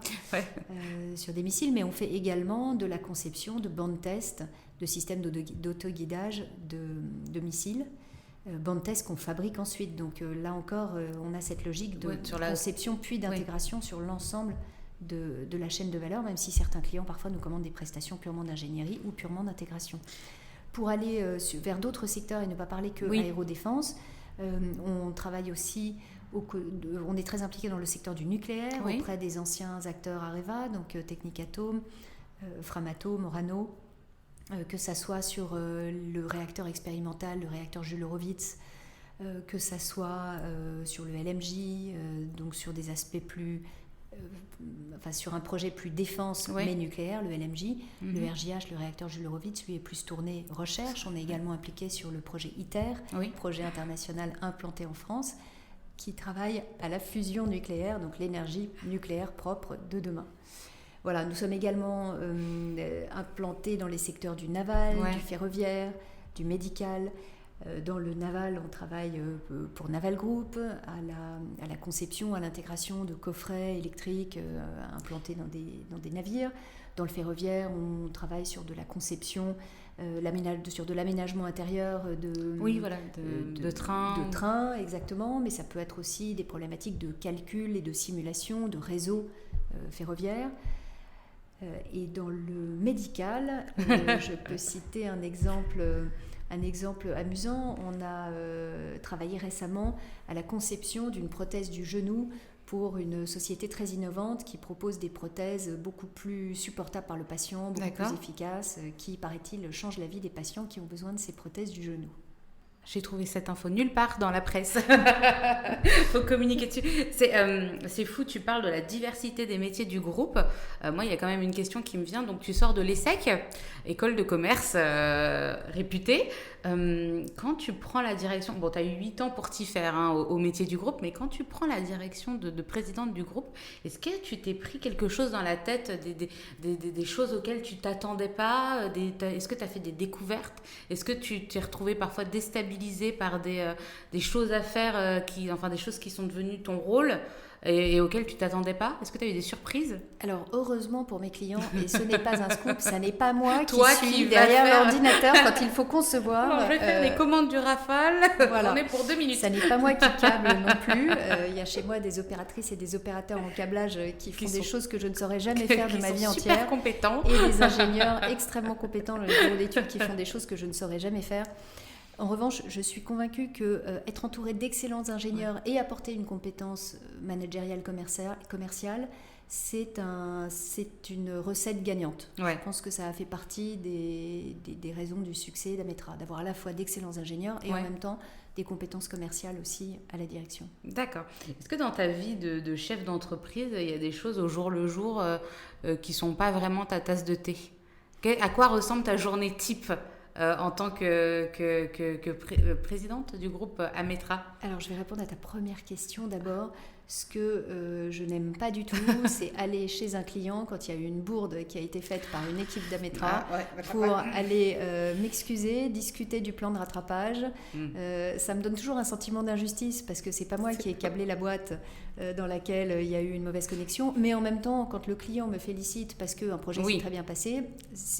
sur des missiles, mais on fait également de la conception de bancs de test, de systèmes d'autoguidage de missiles, bancs de test qu'on fabrique ensuite. Donc là encore, on a cette logique de conception puis d'intégration sur l'ensemble de la chaîne de valeur, même si certains clients parfois nous commandent des prestations purement d'ingénierie ou purement d'intégration. Pour aller vers d'autres secteurs et ne pas parler que aérodéfense, on travaille aussi, on est très impliqué dans le secteur du nucléaire, auprès des anciens acteurs Areva, donc Technicatom, Framatome, Orano, que ça soit sur le réacteur expérimental, le réacteur Jules Horowitz, que ça soit sur le LMJ, donc sur des aspects plus... sur un projet plus défense mais nucléaire, le LMJ, le RJH, le réacteur Jules Horowitz, lui est plus tourné recherche. On est également impliqué sur le projet ITER, projet international implanté en France, qui travaille à la fusion nucléaire, donc l'énergie nucléaire propre de demain. Voilà, nous sommes également implantés dans les secteurs du naval, du ferroviaire, du médical. Dans le naval, on travaille pour Naval Group, à la conception, à l'intégration de coffrets électriques implantés dans des navires. Dans le ferroviaire, on travaille sur de la conception, sur de l'aménagement intérieur de trains. De trains, exactement, mais ça peut être aussi des problématiques de calcul et de simulation de réseaux ferroviaires. Et dans le médical, je peux citer un exemple amusant. On a travaillé récemment à la conception d'une prothèse du genou pour une société très innovante qui propose des prothèses beaucoup plus supportables par le patient, beaucoup plus efficaces, qui, paraît-il, changent la vie des patients qui ont besoin de ces prothèses du genou. J'ai trouvé cette info nulle part dans la presse. Faut communiquer dessus. C'est fou, tu parles de la diversité des métiers du groupe. Moi, il y a quand même une question qui me vient. Donc, tu sors de l'ESSEC, école de commerce réputée. Quand tu prends la direction, bon, tu as eu 8 ans pour t'y faire au métier du groupe, mais quand tu prends la direction de présidente du groupe, est-ce que tu t'es pris quelque chose dans la tête, des choses auxquelles tu t'attendais pas, est-ce que tu as fait des découvertes, est-ce que tu t'es retrouvé parfois déstabilisé par des choses à faire, des choses qui sont devenues ton rôle et auxquelles tu t'attendais pas? Est-ce que tu as eu des surprises? Alors, heureusement pour mes clients, et ce n'est pas un scoop, ça n'est pas moi Toi qui suis derrière l'ordinateur quand il faut concevoir. Non, je vais faire les commandes du Rafale. Voilà. On est pour 2 minutes. Ça n'est pas moi qui câble non plus. Il y a chez moi des opératrices et des opérateurs en câblage qui font des choses que je ne saurais jamais faire de ma vie entière. Super compétents. Et des ingénieurs extrêmement compétents dans les bureaux d'études qui font des choses que je ne saurais jamais faire. En revanche, je suis convaincue qu'être entouré d'excellents ingénieurs et apporter une compétence managériale commerciale, c'est une recette gagnante. Ouais. Je pense que ça a fait partie des raisons du succès d'Ametra, d'avoir à la fois d'excellents ingénieurs et en même temps des compétences commerciales aussi à la direction. D'accord. Est-ce que dans ta vie de chef d'entreprise, il y a des choses au jour le jour qui ne sont pas vraiment ta tasse de thé? À quoi ressemble ta journée type en tant que présidente du groupe Ametra? Alors, je vais répondre à ta première question d'abord. Ce que je n'aime pas du tout, c'est aller chez un client quand il y a eu une bourde qui a été faite par une équipe d'Ametra pour aller m'excuser, discuter du plan de rattrapage. Ça me donne toujours un sentiment d'injustice parce que c'est pas moi qui ai câblé la boîte dans laquelle il y a eu une mauvaise connexion. Mais en même temps, quand le client me félicite parce qu'un projet s'est très bien passé,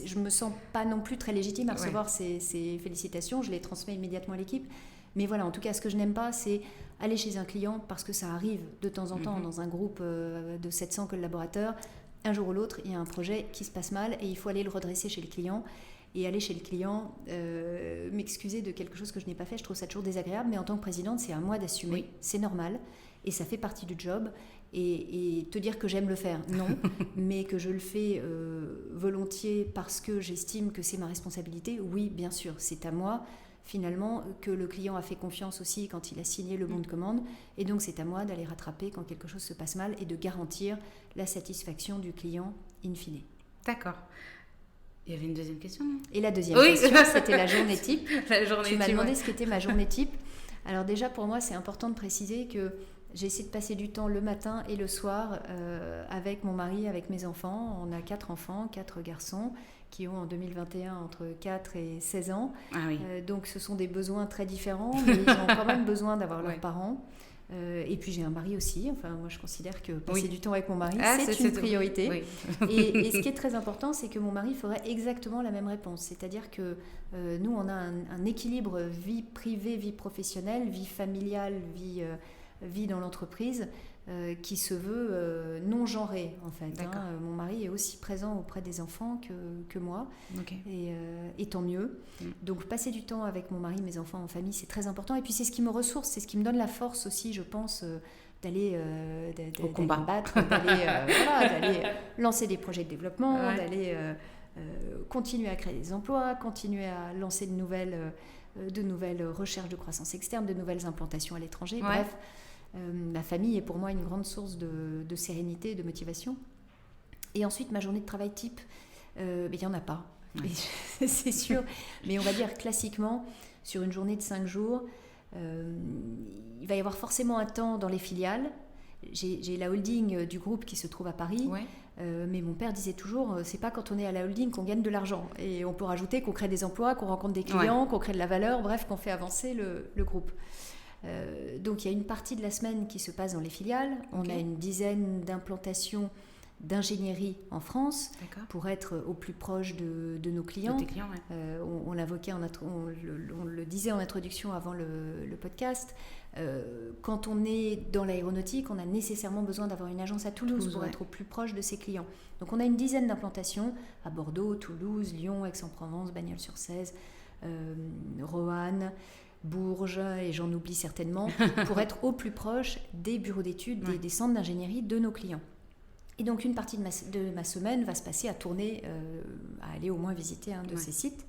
je me sens pas non plus très légitime à recevoir ces félicitations. Je les transmets immédiatement à l'équipe. Mais voilà, en tout cas, ce que je n'aime pas, c'est aller chez un client parce que ça arrive de temps en temps dans un groupe de 700 collaborateurs. Un jour ou l'autre, il y a un projet qui se passe mal et il faut aller le redresser chez le client. Et aller chez le client, m'excuser de quelque chose que je n'ai pas fait, je trouve ça toujours désagréable. Mais en tant que présidente, c'est à moi d'assumer, c'est normal. Et ça fait partie du job. Et te dire que j'aime le faire, non. Mais que je le fais volontiers parce que j'estime que c'est ma responsabilité, oui, bien sûr, c'est à moi. Finalement, que le client a fait confiance aussi quand il a signé le bon de commande. Et donc, c'est à moi d'aller rattraper quand quelque chose se passe mal et de garantir la satisfaction du client in fine. D'accord. Il y avait une deuxième question, non ? Et la deuxième question, c'était la journée type. Tu m'as demandé ce qu'était ma journée type. Alors déjà, pour moi, c'est important de préciser que j'ai essayé de passer du temps le matin et le soir avec mon mari, avec mes enfants. On a 4 enfants, 4 garçons qui ont en 2021 entre 4 et 16 ans. Ah oui. Donc ce sont des besoins très différents, mais ils ont quand même besoin d'avoir leurs parents. Et puis j'ai un mari aussi. Enfin, moi je considère que passer du temps avec mon mari, c'est une priorité. Oui. et ce qui est très important, c'est que mon mari ferait exactement la même réponse. C'est-à-dire que nous, on a un équilibre vie privée, vie professionnelle, vie familiale, vie dans l'entreprise qui se veut non genré en fait. Mon mari est aussi présent auprès des enfants que moi et tant mieux. Donc passer du temps avec mon mari, mes enfants en famille, c'est très important et puis c'est ce qui me ressource, c'est ce qui me donne la force aussi, je pense, d'aller au combat, battre, d'aller lancer des projets de développement, d'aller continuer à créer des emplois, continuer à lancer de nouvelles recherches de croissance externe, de nouvelles implantations à l'étranger, bref. La famille est pour moi une grande source de sérénité et de motivation. Et ensuite, ma journée de travail type, il n'y en a pas, c'est sûr. Mais on va dire classiquement, sur une journée de 5 jours, il va y avoir forcément un temps dans les filiales. J'ai la holding du groupe qui se trouve à Paris, mais mon père disait toujours, c'est pas quand on est à la holding qu'on gagne de l'argent. Et on peut rajouter qu'on crée des emplois, qu'on rencontre des clients, qu'on crée de la valeur, bref, qu'on fait avancer le groupe. Donc il y a une partie de la semaine qui se passe dans les filiales. On a une dizaine d'implantations d'ingénierie en France pour être au plus proche de nos clients. On l'évoquait, on le disait en introduction avant le podcast. Quand on est dans l'aéronautique, on a nécessairement besoin d'avoir une agence à Toulouse pour être au plus proche de ses clients. Donc on a une dizaine d'implantations à Bordeaux, Toulouse, Lyon, Aix-en-Provence, Bagnols-sur-Cèze, Roanne. Bourges, et j'en oublie certainement, pour être au plus proche des bureaux d'études, des centres d'ingénierie de nos clients. Et donc une partie de ma semaine va se passer à tourner, à aller au moins visiter un de ces sites.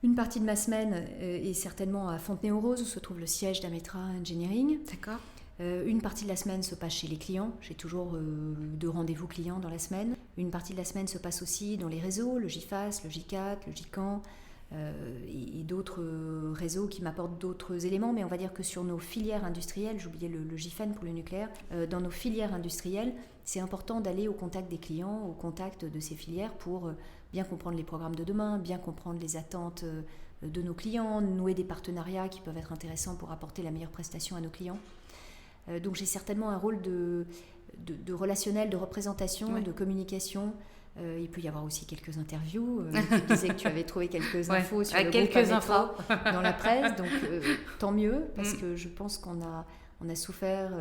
Une partie de ma semaine est certainement à Fontenay-aux-Roses, où se trouve le siège d'Ametra Engineering. D'accord. Une partie de la semaine se passe chez les clients. J'ai toujours 2 rendez-vous clients dans la semaine. Une partie de la semaine se passe aussi dans les réseaux, le GIFAS, le GICAT, le GICAN, et d'autres réseaux qui m'apportent d'autres éléments. Mais on va dire que sur nos filières industrielles, j'oubliais le GIFEN pour le nucléaire, dans nos filières industrielles, c'est important d'aller au contact des clients, au contact de ces filières pour bien comprendre les programmes de demain, bien comprendre les attentes de nos clients, nouer des partenariats qui peuvent être intéressants pour apporter la meilleure prestation à nos clients. Donc j'ai certainement un rôle de relationnel, de représentation, de communication. Il peut y avoir aussi quelques interviews. Tu disais que tu avais trouvé quelques infos sur le groupe Ametra dans la presse, donc tant mieux, parce que je pense qu'on a souffert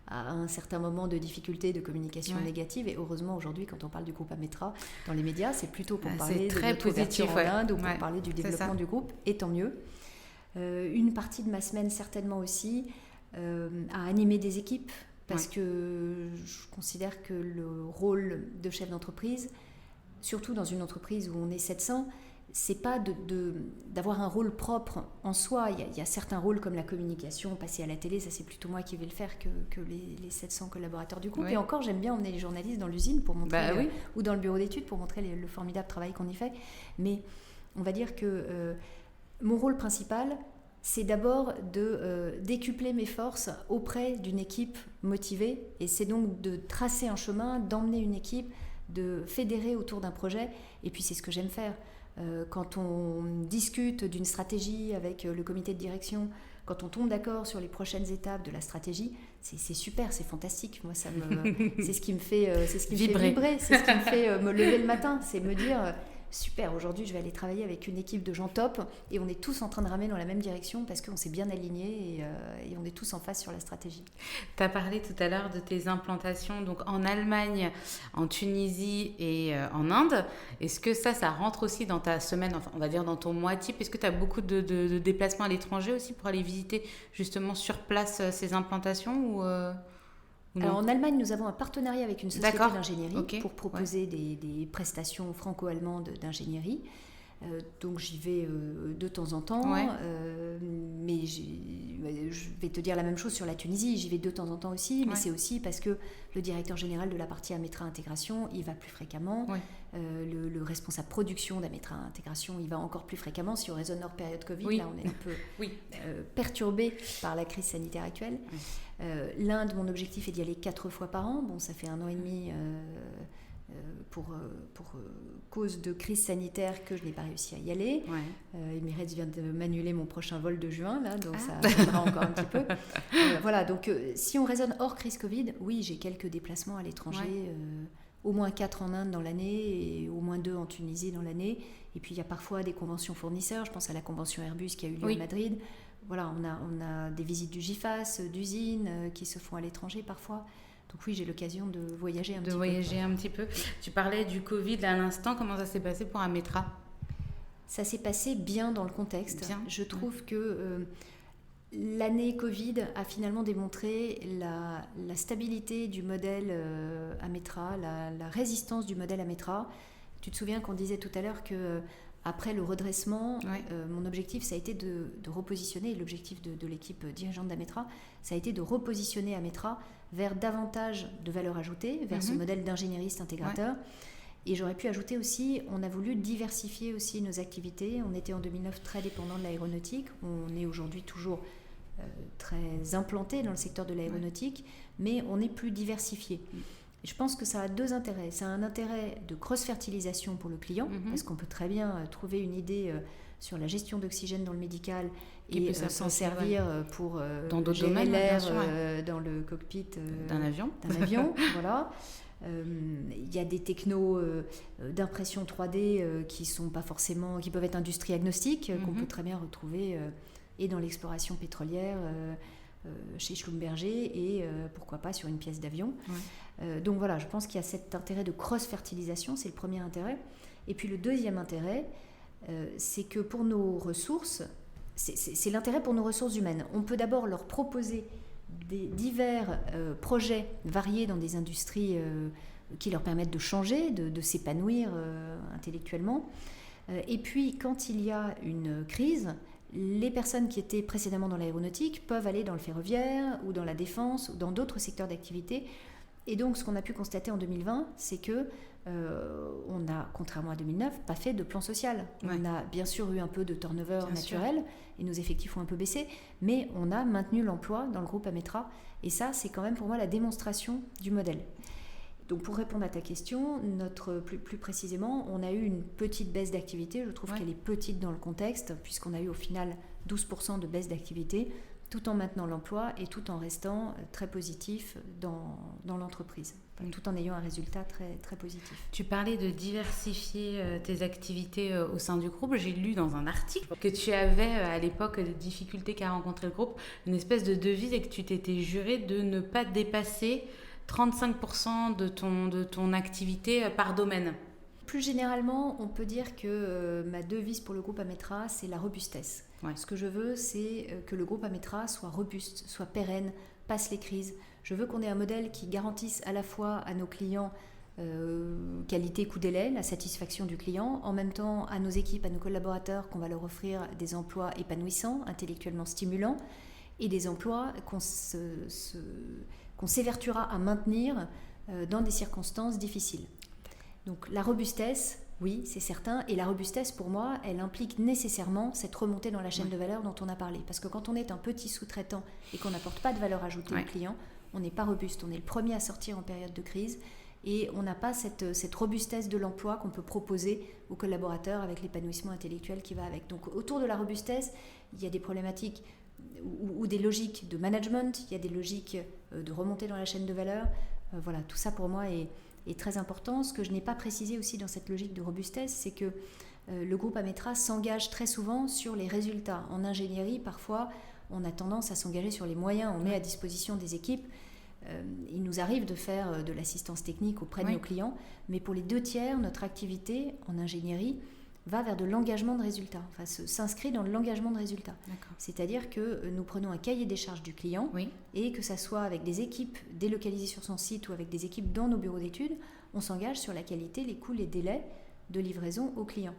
à un certain moment de difficultés de communication négative, et heureusement aujourd'hui quand on parle du groupe Ametra dans les médias, c'est plutôt pour parler de notre ouverture en Inde ou pour parler du développement du groupe, et tant mieux. Une partie de ma semaine certainement aussi à animer des équipes, parce que je considère que le rôle de chef d'entreprise, surtout dans une entreprise où on est 700, c'est pas d'avoir un rôle propre en soi. Il y a certains rôles comme la communication, passer à la télé, ça c'est plutôt moi qui vais le faire que les 700 collaborateurs du groupe. Et encore, j'aime bien emmener les journalistes dans l'usine pour montrer, ou dans le bureau d'études pour montrer le formidable travail qu'on y fait. Mais on va dire que mon rôle principal, c'est d'abord de décupler mes forces auprès d'une équipe motivée, et c'est donc de tracer un chemin, d'emmener une équipe, de fédérer autour d'un projet, et puis c'est ce que j'aime faire. Quand on discute d'une stratégie avec le comité de direction, quand on tombe d'accord sur les prochaines étapes de la stratégie, c'est super, c'est fantastique. Moi, c'est ce qui me fait, vibrer, c'est ce qui me fait me lever le matin, c'est me dire... Super, aujourd'hui je vais aller travailler avec une équipe de gens top, et on est tous en train de ramer dans la même direction parce qu'on s'est bien alignés, et on est tous en phase sur la stratégie. Tu as parlé tout à l'heure de tes implantations donc en Allemagne, en Tunisie et en Inde. Est-ce que ça rentre aussi dans ta semaine, enfin, on va dire dans ton mois type? Est-ce que tu as beaucoup de déplacements à l'étranger aussi pour aller visiter justement sur place ces implantations ou Alors en Allemagne, nous avons un partenariat avec une société d'ingénierie pour proposer des prestations franco-allemandes d'ingénierie. Donc j'y vais de temps en temps, mais je vais te dire la même chose sur la Tunisie, j'y vais de temps en temps aussi, mais c'est aussi parce que le directeur général de la partie Ametra Intégration, il va plus fréquemment, le responsable production d'Ametra Intégration, il va encore plus fréquemment. Si on raisonne hors période Covid, là on est un peu perturbé par la crise sanitaire actuelle. L'Inde, mon objectif est d'y aller 4 fois par an. Bon, ça fait 1 an et demi pour cause de crise sanitaire que je n'ai pas réussi à y aller. Emirates vient de m'annuler mon prochain vol de juin, là, donc ça viendra encore un petit peu. Voilà, donc si on raisonne hors crise Covid, oui, j'ai quelques déplacements à l'étranger, au moins 4 en Inde dans l'année et au moins 2 en Tunisie dans l'année. Et puis il y a parfois des conventions fournisseurs, je pense à la convention Airbus qui a eu lieu à Madrid. Voilà, on a des visites du GIFAS, d'usines qui se font à l'étranger parfois. Donc oui, j'ai l'occasion de voyager un petit peu. Tu parlais du Covid à l'instant, comment ça s'est passé pour Ametra? Ça s'est passé bien dans le contexte. Je trouve que l'année Covid a finalement démontré la stabilité du modèle Ametra, la résistance du modèle Ametra. Tu te souviens qu'on disait tout à l'heure que après le redressement, mon objectif, ça a été de repositionner, et l'objectif de l'équipe dirigeante d'Ametra, ça a été de repositionner Ametra vers davantage de valeur ajoutée, vers ce modèle d'ingénieriste intégrateur. Et j'aurais pu ajouter aussi, on a voulu diversifier aussi nos activités. On était en 2009 très dépendant de l'aéronautique. On est aujourd'hui toujours très implanté dans le secteur de l'aéronautique, mais on est plus diversifié. Et je pense que ça a 2 intérêts. Ça a un intérêt de cross-fertilisation pour le client, parce qu'on peut très bien trouver une idée sur la gestion d'oxygène dans le médial et s'en servir pour dans d'autres gérer domaines, l'air dans le cockpit d'un avion. Voilà. Il y a des technos d'impression 3D qui sont pas forcément, qui peuvent être industrie agnostique, qu'on peut très bien retrouver et dans l'exploration pétrolière chez Schlumberger et pourquoi pas sur une pièce d'avion. Donc voilà, je pense qu'il y a cet intérêt de cross-fertilisation, c'est le premier intérêt. Et puis le deuxième intérêt, c'est que pour nos ressources, c'est l'intérêt pour nos ressources humaines. On peut d'abord leur proposer des divers projets variés dans des industries qui leur permettent de changer, de s'épanouir intellectuellement. Et puis, quand il y a une crise, les personnes qui étaient précédemment dans l'aéronautique peuvent aller dans le ferroviaire ou dans la défense ou dans d'autres secteurs d'activité. Et donc, ce qu'on a pu constater en 2020, c'est que on n'a, contrairement à 2009, pas fait de plan social. Ouais. On a bien sûr eu un peu de turnover naturel et nos effectifs ont un peu baissé, mais on a maintenu l'emploi dans le groupe Ametra. Et ça, c'est quand même pour moi la démonstration du modèle. Donc pour répondre à ta question, plus précisément, on a eu une petite baisse d'activité. Je trouve qu'elle est petite dans le contexte, puisqu'on a eu au final 12% de baisse d'activité, tout en maintenant l'emploi et tout en restant très positif dans l'entreprise, tout en ayant un résultat très, très positif. Tu parlais de diversifier tes activités au sein du groupe. J'ai lu dans un article que tu avais, à l'époque des difficultés qu'a rencontré le groupe, une espèce de devise et que tu t'étais juré de ne pas dépasser 35% de ton activité par domaine. Plus généralement, on peut dire que ma devise pour le groupe Ametra, c'est la robustesse. Ouais. Ce que je veux, c'est que le groupe Ametra soit robuste, soit pérenne, passe les crises. Je veux qu'on ait un modèle qui garantisse à la fois à nos clients qualité, coût, délai, la satisfaction du client, en même temps à nos équipes, à nos collaborateurs, qu'on va leur offrir des emplois épanouissants, intellectuellement stimulants, et des emplois qu'on s'évertuera à maintenir dans des circonstances difficiles. Donc la robustesse, oui, c'est certain. Et la robustesse, pour moi, elle implique nécessairement cette remontée dans la chaîne de valeur dont on a parlé. Parce que quand on est un petit sous-traitant et qu'on n'apporte pas de valeur ajoutée au client, on n'est pas robuste. On est le premier à sortir en période de crise et on n'a pas cette robustesse de l'emploi qu'on peut proposer aux collaborateurs avec l'épanouissement intellectuel qui va avec. Donc autour de la robustesse, il y a des problématiques ou des logiques de management, il y a des logiques de remontée dans la chaîne de valeur. Voilà, tout ça pour moi est très important. Ce que je n'ai pas précisé aussi dans cette logique de robustesse, c'est que le groupe Ametra s'engage très souvent sur les résultats. En ingénierie, parfois, on a tendance à s'engager sur les moyens. On met à disposition des équipes. Il nous arrive de faire de l'assistance technique auprès de nos clients, mais pour les 2/3, notre activité en ingénierie va vers de l'engagement de résultats, enfin s'inscrit dans l'engagement de résultats. D'accord. C'est-à-dire que nous prenons un cahier des charges du client et que ça soit avec des équipes délocalisées sur son site ou avec des équipes dans nos bureaux d'études, on s'engage sur la qualité, les coûts, les délais de livraison au client.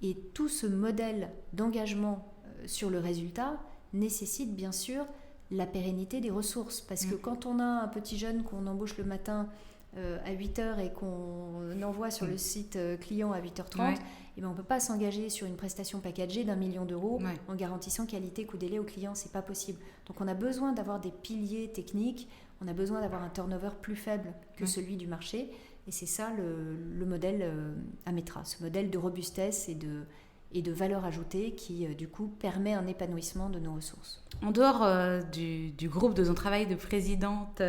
Et tout ce modèle d'engagement sur le résultat nécessite bien sûr la pérennité des ressources. Parce que quand on a un petit jeune qu'on embauche le matin à 8h et qu'on envoie sur le site client à 8h30, et ben on ne peut pas s'engager sur une prestation packagée d'1 million d'euros en garantissant qualité, coût, délai au client, c'est pas possible. Donc on a besoin d'avoir des piliers techniques, on a besoin d'avoir un turnover plus faible que celui du marché, et c'est ça le modèle Ametra, ce modèle de robustesse et de valeur ajoutée qui du coup permet un épanouissement de nos ressources. En dehors du groupe de ton travail de présidente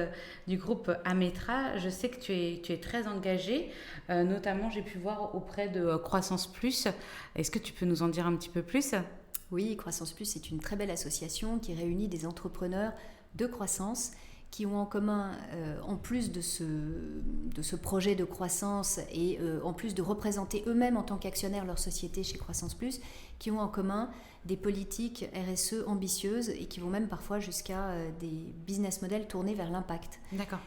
du groupe Ametra, je sais que tu es très engagée, notamment j'ai pu voir auprès de Croissance Plus. Est-ce que tu peux nous en dire un petit peu plus ? Oui, Croissance Plus, c'est une très belle association qui réunit des entrepreneurs de croissance qui ont en commun, en plus de ce projet de croissance et en plus de représenter eux-mêmes en tant qu'actionnaires leur société chez Croissance Plus, qui ont en commun des politiques RSE ambitieuses et qui vont même parfois jusqu'à des business models tournés vers l'impact. D'accord.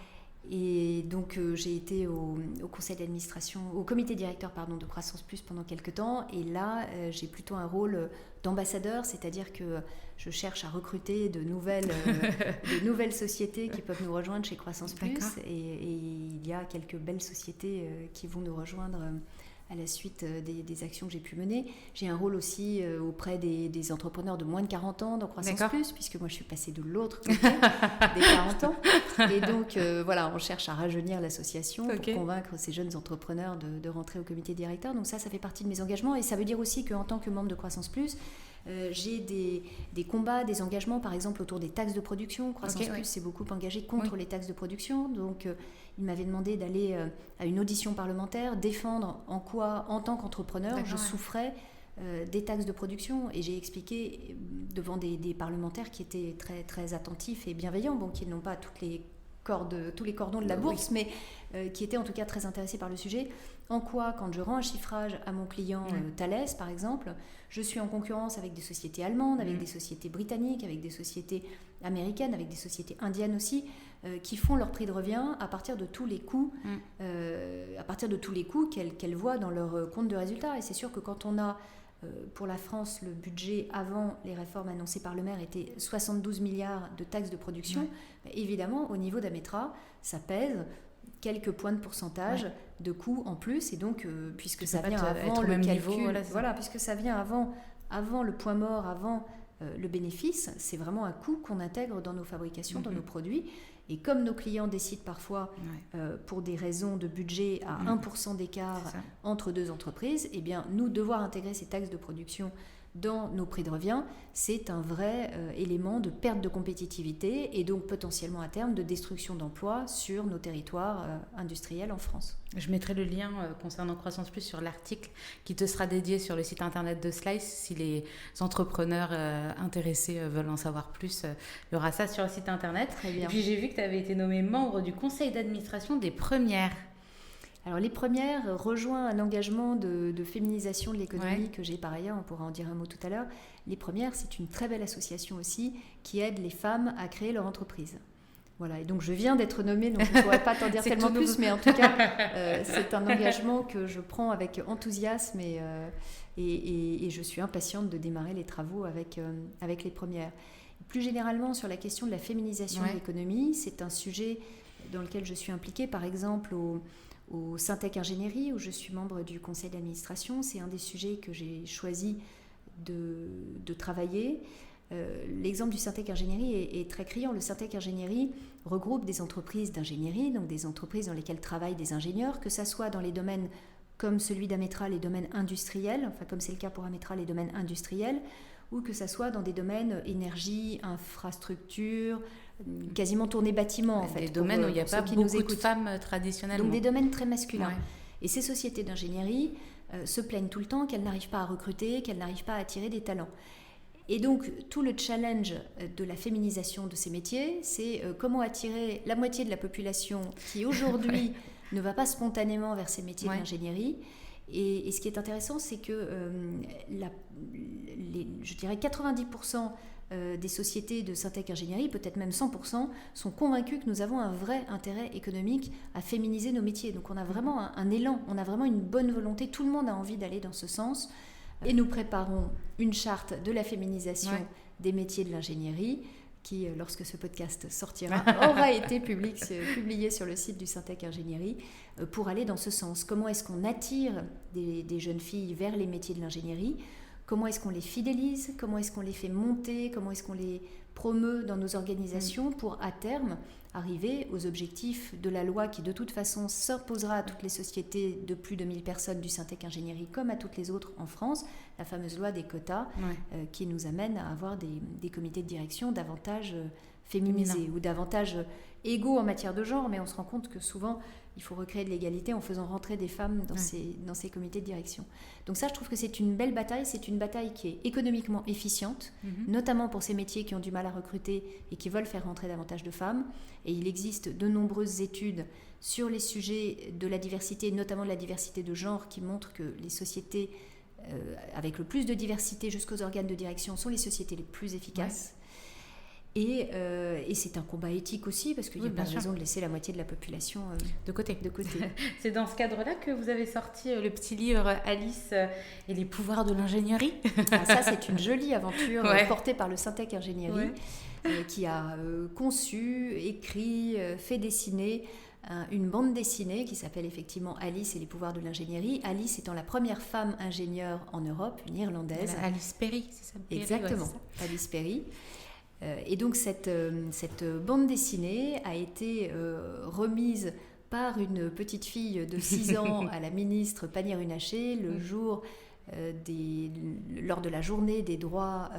Et donc j'ai été au conseil d'administration, au comité directeur de Croissance Plus pendant quelques temps, et là j'ai plutôt un rôle d'ambassadeur, c'est-à-dire que je cherche à recruter de nouvelles sociétés qui peuvent nous rejoindre chez Croissance Plus, et il y a quelques belles sociétés qui vont nous rejoindre à la suite des actions que j'ai pu mener. J'ai un rôle aussi auprès des entrepreneurs de moins de 40 ans dans Croissance Plus, puisque moi je suis passée de l'autre côté des 40 ans. Et donc voilà, on cherche à rajeunir l'association pour convaincre ces jeunes entrepreneurs de rentrer au comité directeur. Donc ça fait partie de mes engagements, et ça veut dire aussi qu'en tant que membre de Croissance Plus, j'ai des combats, des engagements, par exemple autour des taxes de production. Croissance Plus s'est beaucoup engagé contre les taxes de production, donc il m'avait demandé d'aller à une audition parlementaire, défendre en quoi, en tant qu'entrepreneur, je souffrais des taxes de production, et j'ai expliqué devant des parlementaires qui étaient très, très attentifs et bienveillants, bon, qui n'ont pas toutes les tous les cordons de la bourse, mais qui étaient en tout cas très intéressés par le sujet. En quoi, quand je rends un chiffrage à mon client Thales, par exemple, je suis en concurrence avec des sociétés allemandes, avec des sociétés britanniques, avec des sociétés américaines, avec des sociétés indiennes aussi, qui font leur prix de revient à partir de tous les coûts, qu'elles voient dans leur compte de résultat. Et c'est sûr que quand on a, pour la France, le budget avant les réformes annoncées par le maire était 72 milliards de taxes de production, évidemment, au niveau d'Ametra, ça pèse quelques points de pourcentage de coûts en plus, et donc puisque ça vient avant le calcul, puisque ça vient avant le point mort, avant le bénéfice, c'est vraiment un coût qu'on intègre dans nos fabrications, dans nos produits. Et comme nos clients décident parfois, pour des raisons de budget, à 1% d'écart entre deux entreprises, eh bien, nous, devoir intégrer ces taxes de production dans nos prix de revient, c'est un vrai élément de perte de compétitivité et donc potentiellement à terme de destruction d'emplois sur nos territoires industriels en France. Je mettrai le lien concernant Croissance Plus sur l'article qui te sera dédié sur le site internet de Slice. Si les entrepreneurs intéressés veulent en savoir plus, il y aura ça sur le site internet. Très bien. Et puis j'ai vu que tu avais été nommée membre du conseil d'administration des Premières. Alors les Premières rejoint un engagement de féminisation de l'économie que j'ai par ailleurs, on pourra en dire un mot tout à l'heure. Les Premières, c'est une très belle association aussi qui aide les femmes à créer leur entreprise. Voilà, et donc je viens d'être nommée, donc je ne pourrais pas t'en dire tellement plus, mais en tout cas, c'est un engagement que je prends avec enthousiasme et je suis impatiente de démarrer les travaux avec les Premières. Plus généralement, sur la question de la féminisation de l'économie, c'est un sujet dans lequel je suis impliquée, par exemple, au Syntec Ingénierie, où je suis membre du conseil d'administration. C'est un des sujets que j'ai choisi de travailler. L'exemple du Syntec Ingénierie est très criant. Le Syntec Ingénierie regroupe des entreprises d'ingénierie, donc des entreprises dans lesquelles travaillent des ingénieurs, que ça soit dans les domaines comme celui d'Ametra, les domaines industriels, enfin comme c'est le cas pour Ametra, les domaines industriels, ou que ça soit dans des domaines énergie, infrastructure, quasiment tournés bâtiment en fait. Des domaines où il n'y a pas beaucoup de femmes traditionnellement. Donc des domaines très masculins. Et ces sociétés d'ingénierie se plaignent tout le temps qu'elles n'arrivent pas à recruter, qu'elles n'arrivent pas à attirer des talents. Et donc tout le challenge de la féminisation de ces métiers, c'est comment attirer la moitié de la population qui aujourd'hui ne va pas spontanément vers ces métiers d'ingénierie. Et ce qui est intéressant, c'est que je dirais 90% des sociétés de Syntec Ingénierie, peut-être même 100%, sont convaincus que nous avons un vrai intérêt économique à féminiser nos métiers. Donc on a vraiment un élan, on a vraiment une bonne volonté, tout le monde a envie d'aller dans ce sens. Et nous préparons une charte de la féminisation des métiers de l'ingénierie qui, lorsque ce podcast sortira, aura été publié sur le site du Syntec Ingénierie pour aller dans ce sens. Comment est-ce qu'on attire des jeunes filles vers les métiers de l'ingénierie ? Comment est-ce qu'on les fidélise ? Comment est-ce qu'on les fait monter ? Comment est-ce qu'on les promeut dans nos organisations pour, à terme, arriver aux objectifs de la loi qui, de toute façon, s'imposera à toutes les sociétés de plus de 1000 personnes du Syntec Ingénierie comme à toutes les autres en France, la fameuse loi des quotas qui nous amène à avoir des comités de direction davantage féminisés ou davantage égaux en matière de genre, mais on se rend compte que souvent, il faut recréer de l'égalité en faisant rentrer des femmes dans ces comités de direction. Donc ça, je trouve que c'est une belle bataille. C'est une bataille qui est économiquement efficiente, notamment pour ces métiers qui ont du mal à recruter et qui veulent faire rentrer davantage de femmes. Et il existe de nombreuses études sur les sujets de la diversité, notamment de la diversité de genre, qui montrent que les sociétés avec le plus de diversité jusqu'aux organes de direction sont les sociétés les plus efficaces. Et c'est un combat éthique aussi, parce qu'il n'y a pas de raison de laisser la moitié de la population de côté. C'est dans ce cadre-là que vous avez sorti le petit livre Alice et les pouvoirs de l'ingénierie. Ça, c'est une jolie aventure portée par le Syntec Ingénierie, qui a conçu, écrit, fait dessiner une bande dessinée qui s'appelle effectivement Alice et les pouvoirs de l'ingénierie. Alice étant la première femme ingénieure en Europe, une Irlandaise. Alice Perry, c'est ça? Exactement, c'est ça. Alice Perry. Et donc cette bande dessinée a été remise par une petite fille de 6 ans à la ministre Pannier-Runacher le jour lors de la journée des droits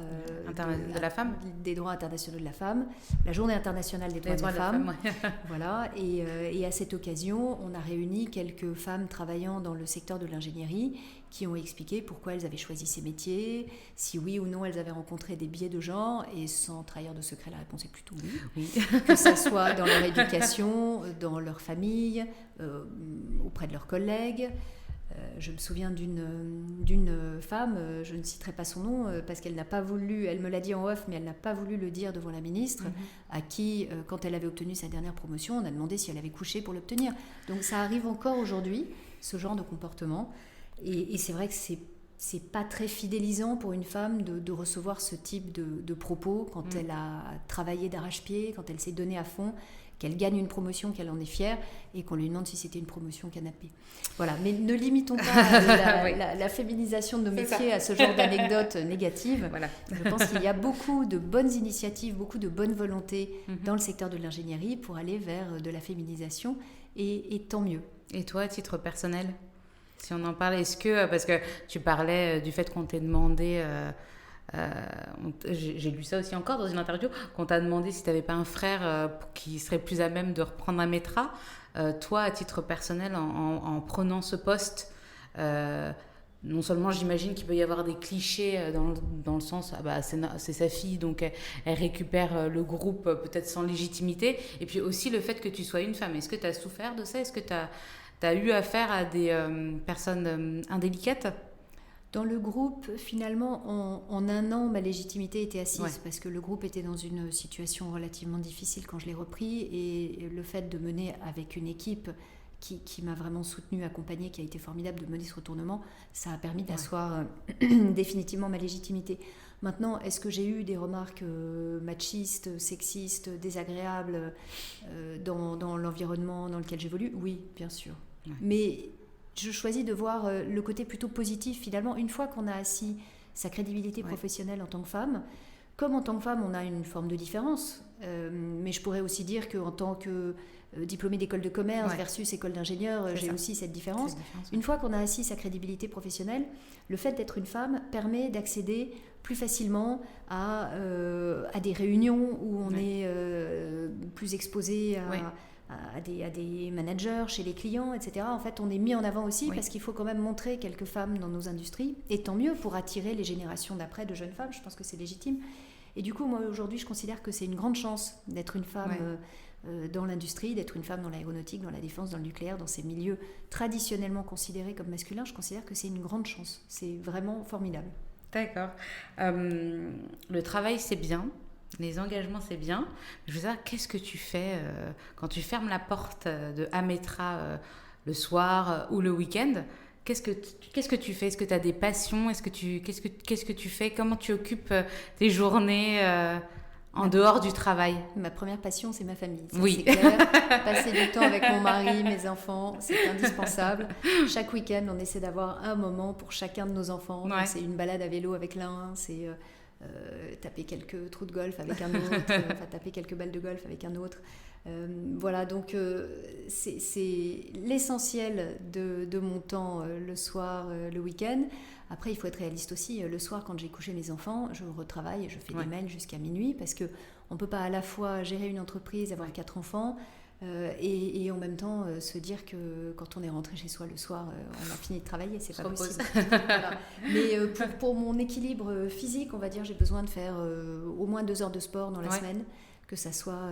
de la femme, des droits internationaux de la femme, la journée internationale des droits de la femme. Voilà, et à cette occasion, on a réuni quelques femmes travaillant dans le secteur de l'ingénierie qui ont expliqué pourquoi elles avaient choisi ces métiers, si oui ou non elles avaient rencontré des biais de genre, et sans trahir de secret, la réponse est plutôt oui. Que ça soit dans leur éducation, dans leur famille, auprès de leurs collègues. Je me souviens d'une femme, je ne citerai pas son nom parce qu'elle n'a pas voulu, elle me l'a dit en off, mais elle n'a pas voulu le dire devant la ministre, à qui, quand elle avait obtenu sa dernière promotion, on a demandé si elle avait couché pour l'obtenir. Donc ça arrive encore aujourd'hui, ce genre de comportement. Et c'est vrai que c'est pas très fidélisant pour une femme de recevoir ce type de propos quand elle a travaillé d'arrache-pied, quand elle s'est donnée à fond, qu'elle gagne une promotion, qu'elle en est fière, et qu'on lui demande si c'était une promotion canapé. Voilà, mais ne limitons pas la féminisation de nos métiers à ce genre d'anecdotes négatives. Voilà. Je pense qu'il y a beaucoup de bonnes initiatives, beaucoup de bonne volonté dans le secteur de l'ingénierie pour aller vers de la féminisation, et tant mieux. Et toi, à titre personnel, si on en parle, est-ce que, parce que tu parlais du fait qu'on t'ait demandé... j'ai lu ça aussi encore dans une interview, qu'on t'a demandé si tu n'avais pas un frère qui serait plus à même de reprendre Ametra. Toi, à titre personnel, en prenant ce poste, non seulement j'imagine qu'il peut y avoir des clichés dans le sens c'est sa fille, donc elle récupère le groupe peut-être sans légitimité, et puis aussi le fait que tu sois une femme. Est-ce que tu as souffert de ça? Est-ce que tu as eu affaire à des personnes indélicates? Dans le groupe, finalement, en un an, ma légitimité était assise parce que le groupe était dans une situation relativement difficile quand je l'ai repris, et le fait de mener avec une équipe qui m'a vraiment soutenue, accompagnée, qui a été formidable de mener ce retournement, ça a permis d'asseoir définitivement ma légitimité. Maintenant, est-ce que j'ai eu des remarques machistes, sexistes, désagréables dans l'environnement dans lequel j'évolue? Oui, bien sûr. Ouais. Mais je choisis de voir le côté plutôt positif. Finalement, une fois qu'on a assis sa crédibilité professionnelle en tant que femme, comme en tant que femme, on a une forme de différence. Mais je pourrais aussi dire qu'en tant que diplômée d'école de commerce versus école d'ingénieur, j'ai aussi cette différence. Une fois qu'on a assis sa crédibilité professionnelle, le fait d'être une femme permet d'accéder plus facilement à des réunions où on est plus exposé à des managers chez les clients, etc. En fait, on est mis en avant aussi parce qu'il faut quand même montrer quelques femmes dans nos industries, et tant mieux pour attirer les générations d'après de jeunes femmes. Je pense que c'est légitime. Et du coup, moi, aujourd'hui, je considère que c'est une grande chance d'être une femme dans l'industrie, d'être une femme dans l'aéronautique, dans la défense, dans le nucléaire, dans ces milieux traditionnellement considérés comme masculins. Je considère que c'est une grande chance. C'est vraiment formidable. D'accord. Le travail, c'est bien. Les engagements, c'est bien. Je veux savoir, qu'est-ce que tu fais quand tu fermes la porte de Ametra le soir ou le week-end? Qu'est-ce que tu fais? Est-ce que tu as des passions? Qu'est-ce que tu fais? Comment tu occupes tes journées en dehors du travail? Ma première passion, c'est ma famille. Ça, c'est clair. Passer du temps avec mon mari, mes enfants, c'est indispensable. Chaque week-end, on essaie d'avoir un moment pour chacun de nos enfants. Donc, c'est une balade à vélo avec l'un, c'est... taper quelques trous de golf avec un autre, taper quelques balles de golf avec un autre. Voilà, donc c'est l'essentiel de mon temps le soir, le week-end. Après, il faut être réaliste aussi. Le soir, quand j'ai couché mes enfants, je retravaille, je fais des mails jusqu'à minuit parce qu'on ne peut pas à la fois gérer une entreprise, avoir 4 enfants, et en même temps se dire que quand on est rentré chez soi le soir, on a fini de travailler, c'est pas possible. Voilà. Mais pour mon équilibre physique, on va dire, j'ai besoin de faire au moins 2 heures de sport dans la semaine, que ça soit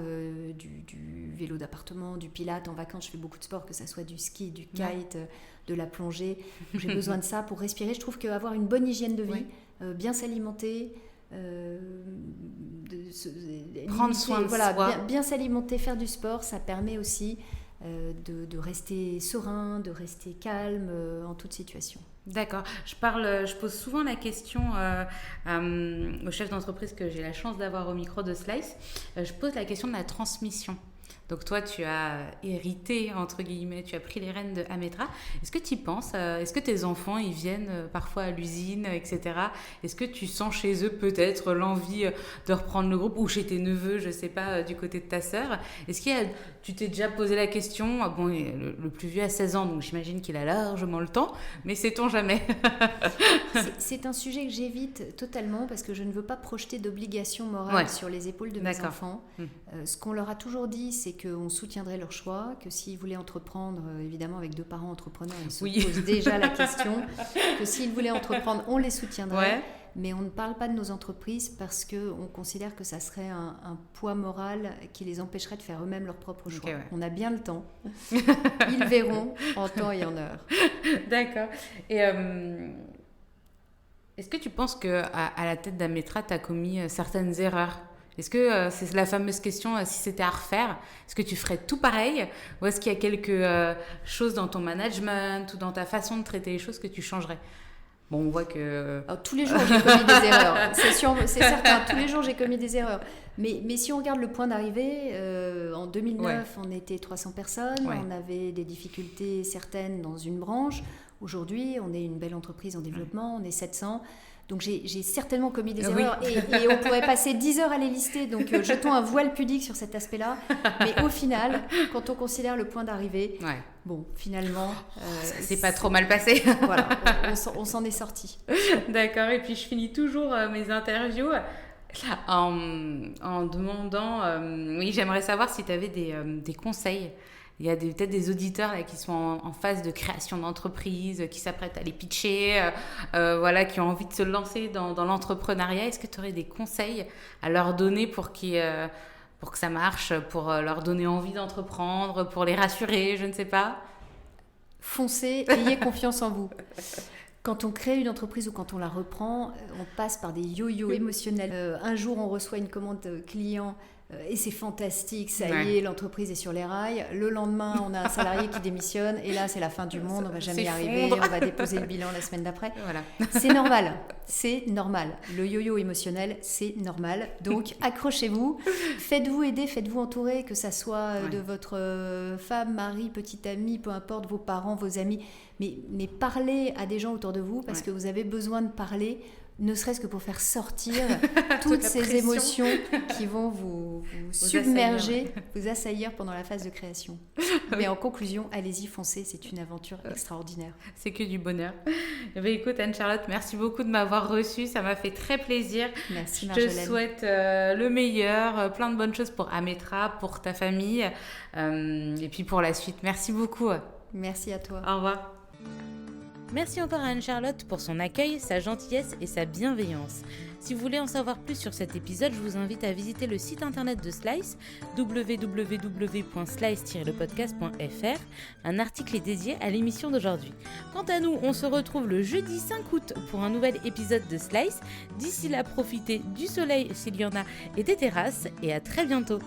du vélo d'appartement, du pilate. En vacances, je fais beaucoup de sport, que ça soit du ski, du kite, de la plongée. J'ai besoin de ça pour respirer. Je trouve qu'avoir une bonne hygiène de vie, bien s'alimenter, prendre soin de soi, bien s'alimenter, faire du sport, ça permet aussi de rester serein, de rester calme en toute situation. D'accord. Je pose souvent la question au chef d'entreprise que j'ai la chance d'avoir au micro de Slice. Je pose la question de la transmission. Donc toi, tu as hérité, entre guillemets, tu as pris les rênes de Ametra. Est-ce que tu y penses? Est-ce que tes enfants, ils viennent parfois à l'usine, etc. Est-ce que tu sens chez eux peut-être l'envie de reprendre le groupe, ou chez tes neveux, je sais pas, du côté de ta sœur? Est-ce tu t'es déjà posé la question? Bon, le plus vieux a 16 ans, donc j'imagine qu'il a largement le temps, mais sait-on jamais? C'est un sujet que j'évite totalement parce que je ne veux pas projeter d'obligations morales sur les épaules de mes enfants. Ce qu'on leur a toujours dit, c'est qu'on soutiendrait leur choix, que s'ils voulaient entreprendre, évidemment avec 2 parents entrepreneurs, ils se posent déjà la question, que s'ils voulaient entreprendre, on les soutiendrait. Mais on ne parle pas de nos entreprises parce qu'on considère que ça serait un poids moral qui les empêcherait de faire eux-mêmes leur propre choix. On a bien le temps. Ils verront en temps et en heure. D'accord. Et est-ce que tu penses qu'à la tête d'Ametra, tu as commis certaines erreurs? Est-ce que c'est la fameuse question, si c'était à refaire, est-ce que tu ferais tout pareil? Ou est-ce qu'il y a quelque chose dans ton management ou dans ta façon de traiter les choses que tu changerais? Bon, on voit que... Alors, tous les jours, j'ai commis des erreurs. C'est certain, tous les jours, j'ai commis des erreurs. Mais si on regarde le point d'arrivée, en 2009, on était 300 personnes. On avait des difficultés certaines dans une branche. Aujourd'hui, on est une belle entreprise en développement. On est 700. Donc, j'ai certainement commis des erreurs. Et on pourrait passer 10 heures à les lister. Donc, jetons un voile pudique sur cet aspect-là. Mais au final, quand on considère le point d'arrivée... Bon, finalement... c'est pas trop mal passé. Voilà, on s'en est sorti. D'accord, et puis je finis toujours mes interviews en demandant... oui, j'aimerais savoir si tu avais des conseils. Il y a peut-être des auditeurs là, qui sont en phase de création d'entreprise, qui s'apprêtent à les pitcher, qui ont envie de se lancer dans l'entrepreneuriat. Est-ce que tu aurais des conseils à leur donner pour que ça marche, pour leur donner envie d'entreprendre, pour les rassurer, je ne sais pas? Foncez, ayez confiance en vous. Quand on crée une entreprise ou quand on la reprend, on passe par des yo-yo émotionnels. Un jour, on reçoit une commande client et c'est fantastique, ça y est, l'entreprise est sur les rails. Le lendemain, on a un salarié qui démissionne et là, c'est la fin du monde, on ne va jamais y arriver, on va déposer le bilan la semaine d'après. Voilà. C'est normal. Le yo-yo émotionnel, c'est normal. Donc, accrochez-vous, faites-vous aider, faites-vous entourer, que ça soit de votre femme, mari, petite amie, peu importe, vos parents, vos amis. Mais parlez à des gens autour de vous parce que vous avez besoin de parler, ne serait-ce que pour faire sortir toutes ces émotions qui vont vous submerger, vous assaillir pendant la phase de création. Mais en conclusion, allez-y, foncez, c'est une aventure extraordinaire. C'est que du bonheur. Écoute Anne-Charlotte, merci beaucoup de m'avoir reçue, ça m'a fait très plaisir. Merci Marjolaine. Je te souhaite le meilleur, plein de bonnes choses pour Ametra, pour ta famille et puis pour la suite. Merci beaucoup. Merci à toi. Au revoir. Merci encore à Anne-Charlotte pour son accueil, sa gentillesse et sa bienveillance. Si vous voulez en savoir plus sur cet épisode, je vous invite à visiter le site internet de Slice, www.slice-lepodcast.fr. Un article est dédié à l'émission d'aujourd'hui. Quant à nous, on se retrouve le jeudi 5 août pour un nouvel épisode de Slice. D'ici là, profitez du soleil s'il y en a et des terrasses, et à très bientôt.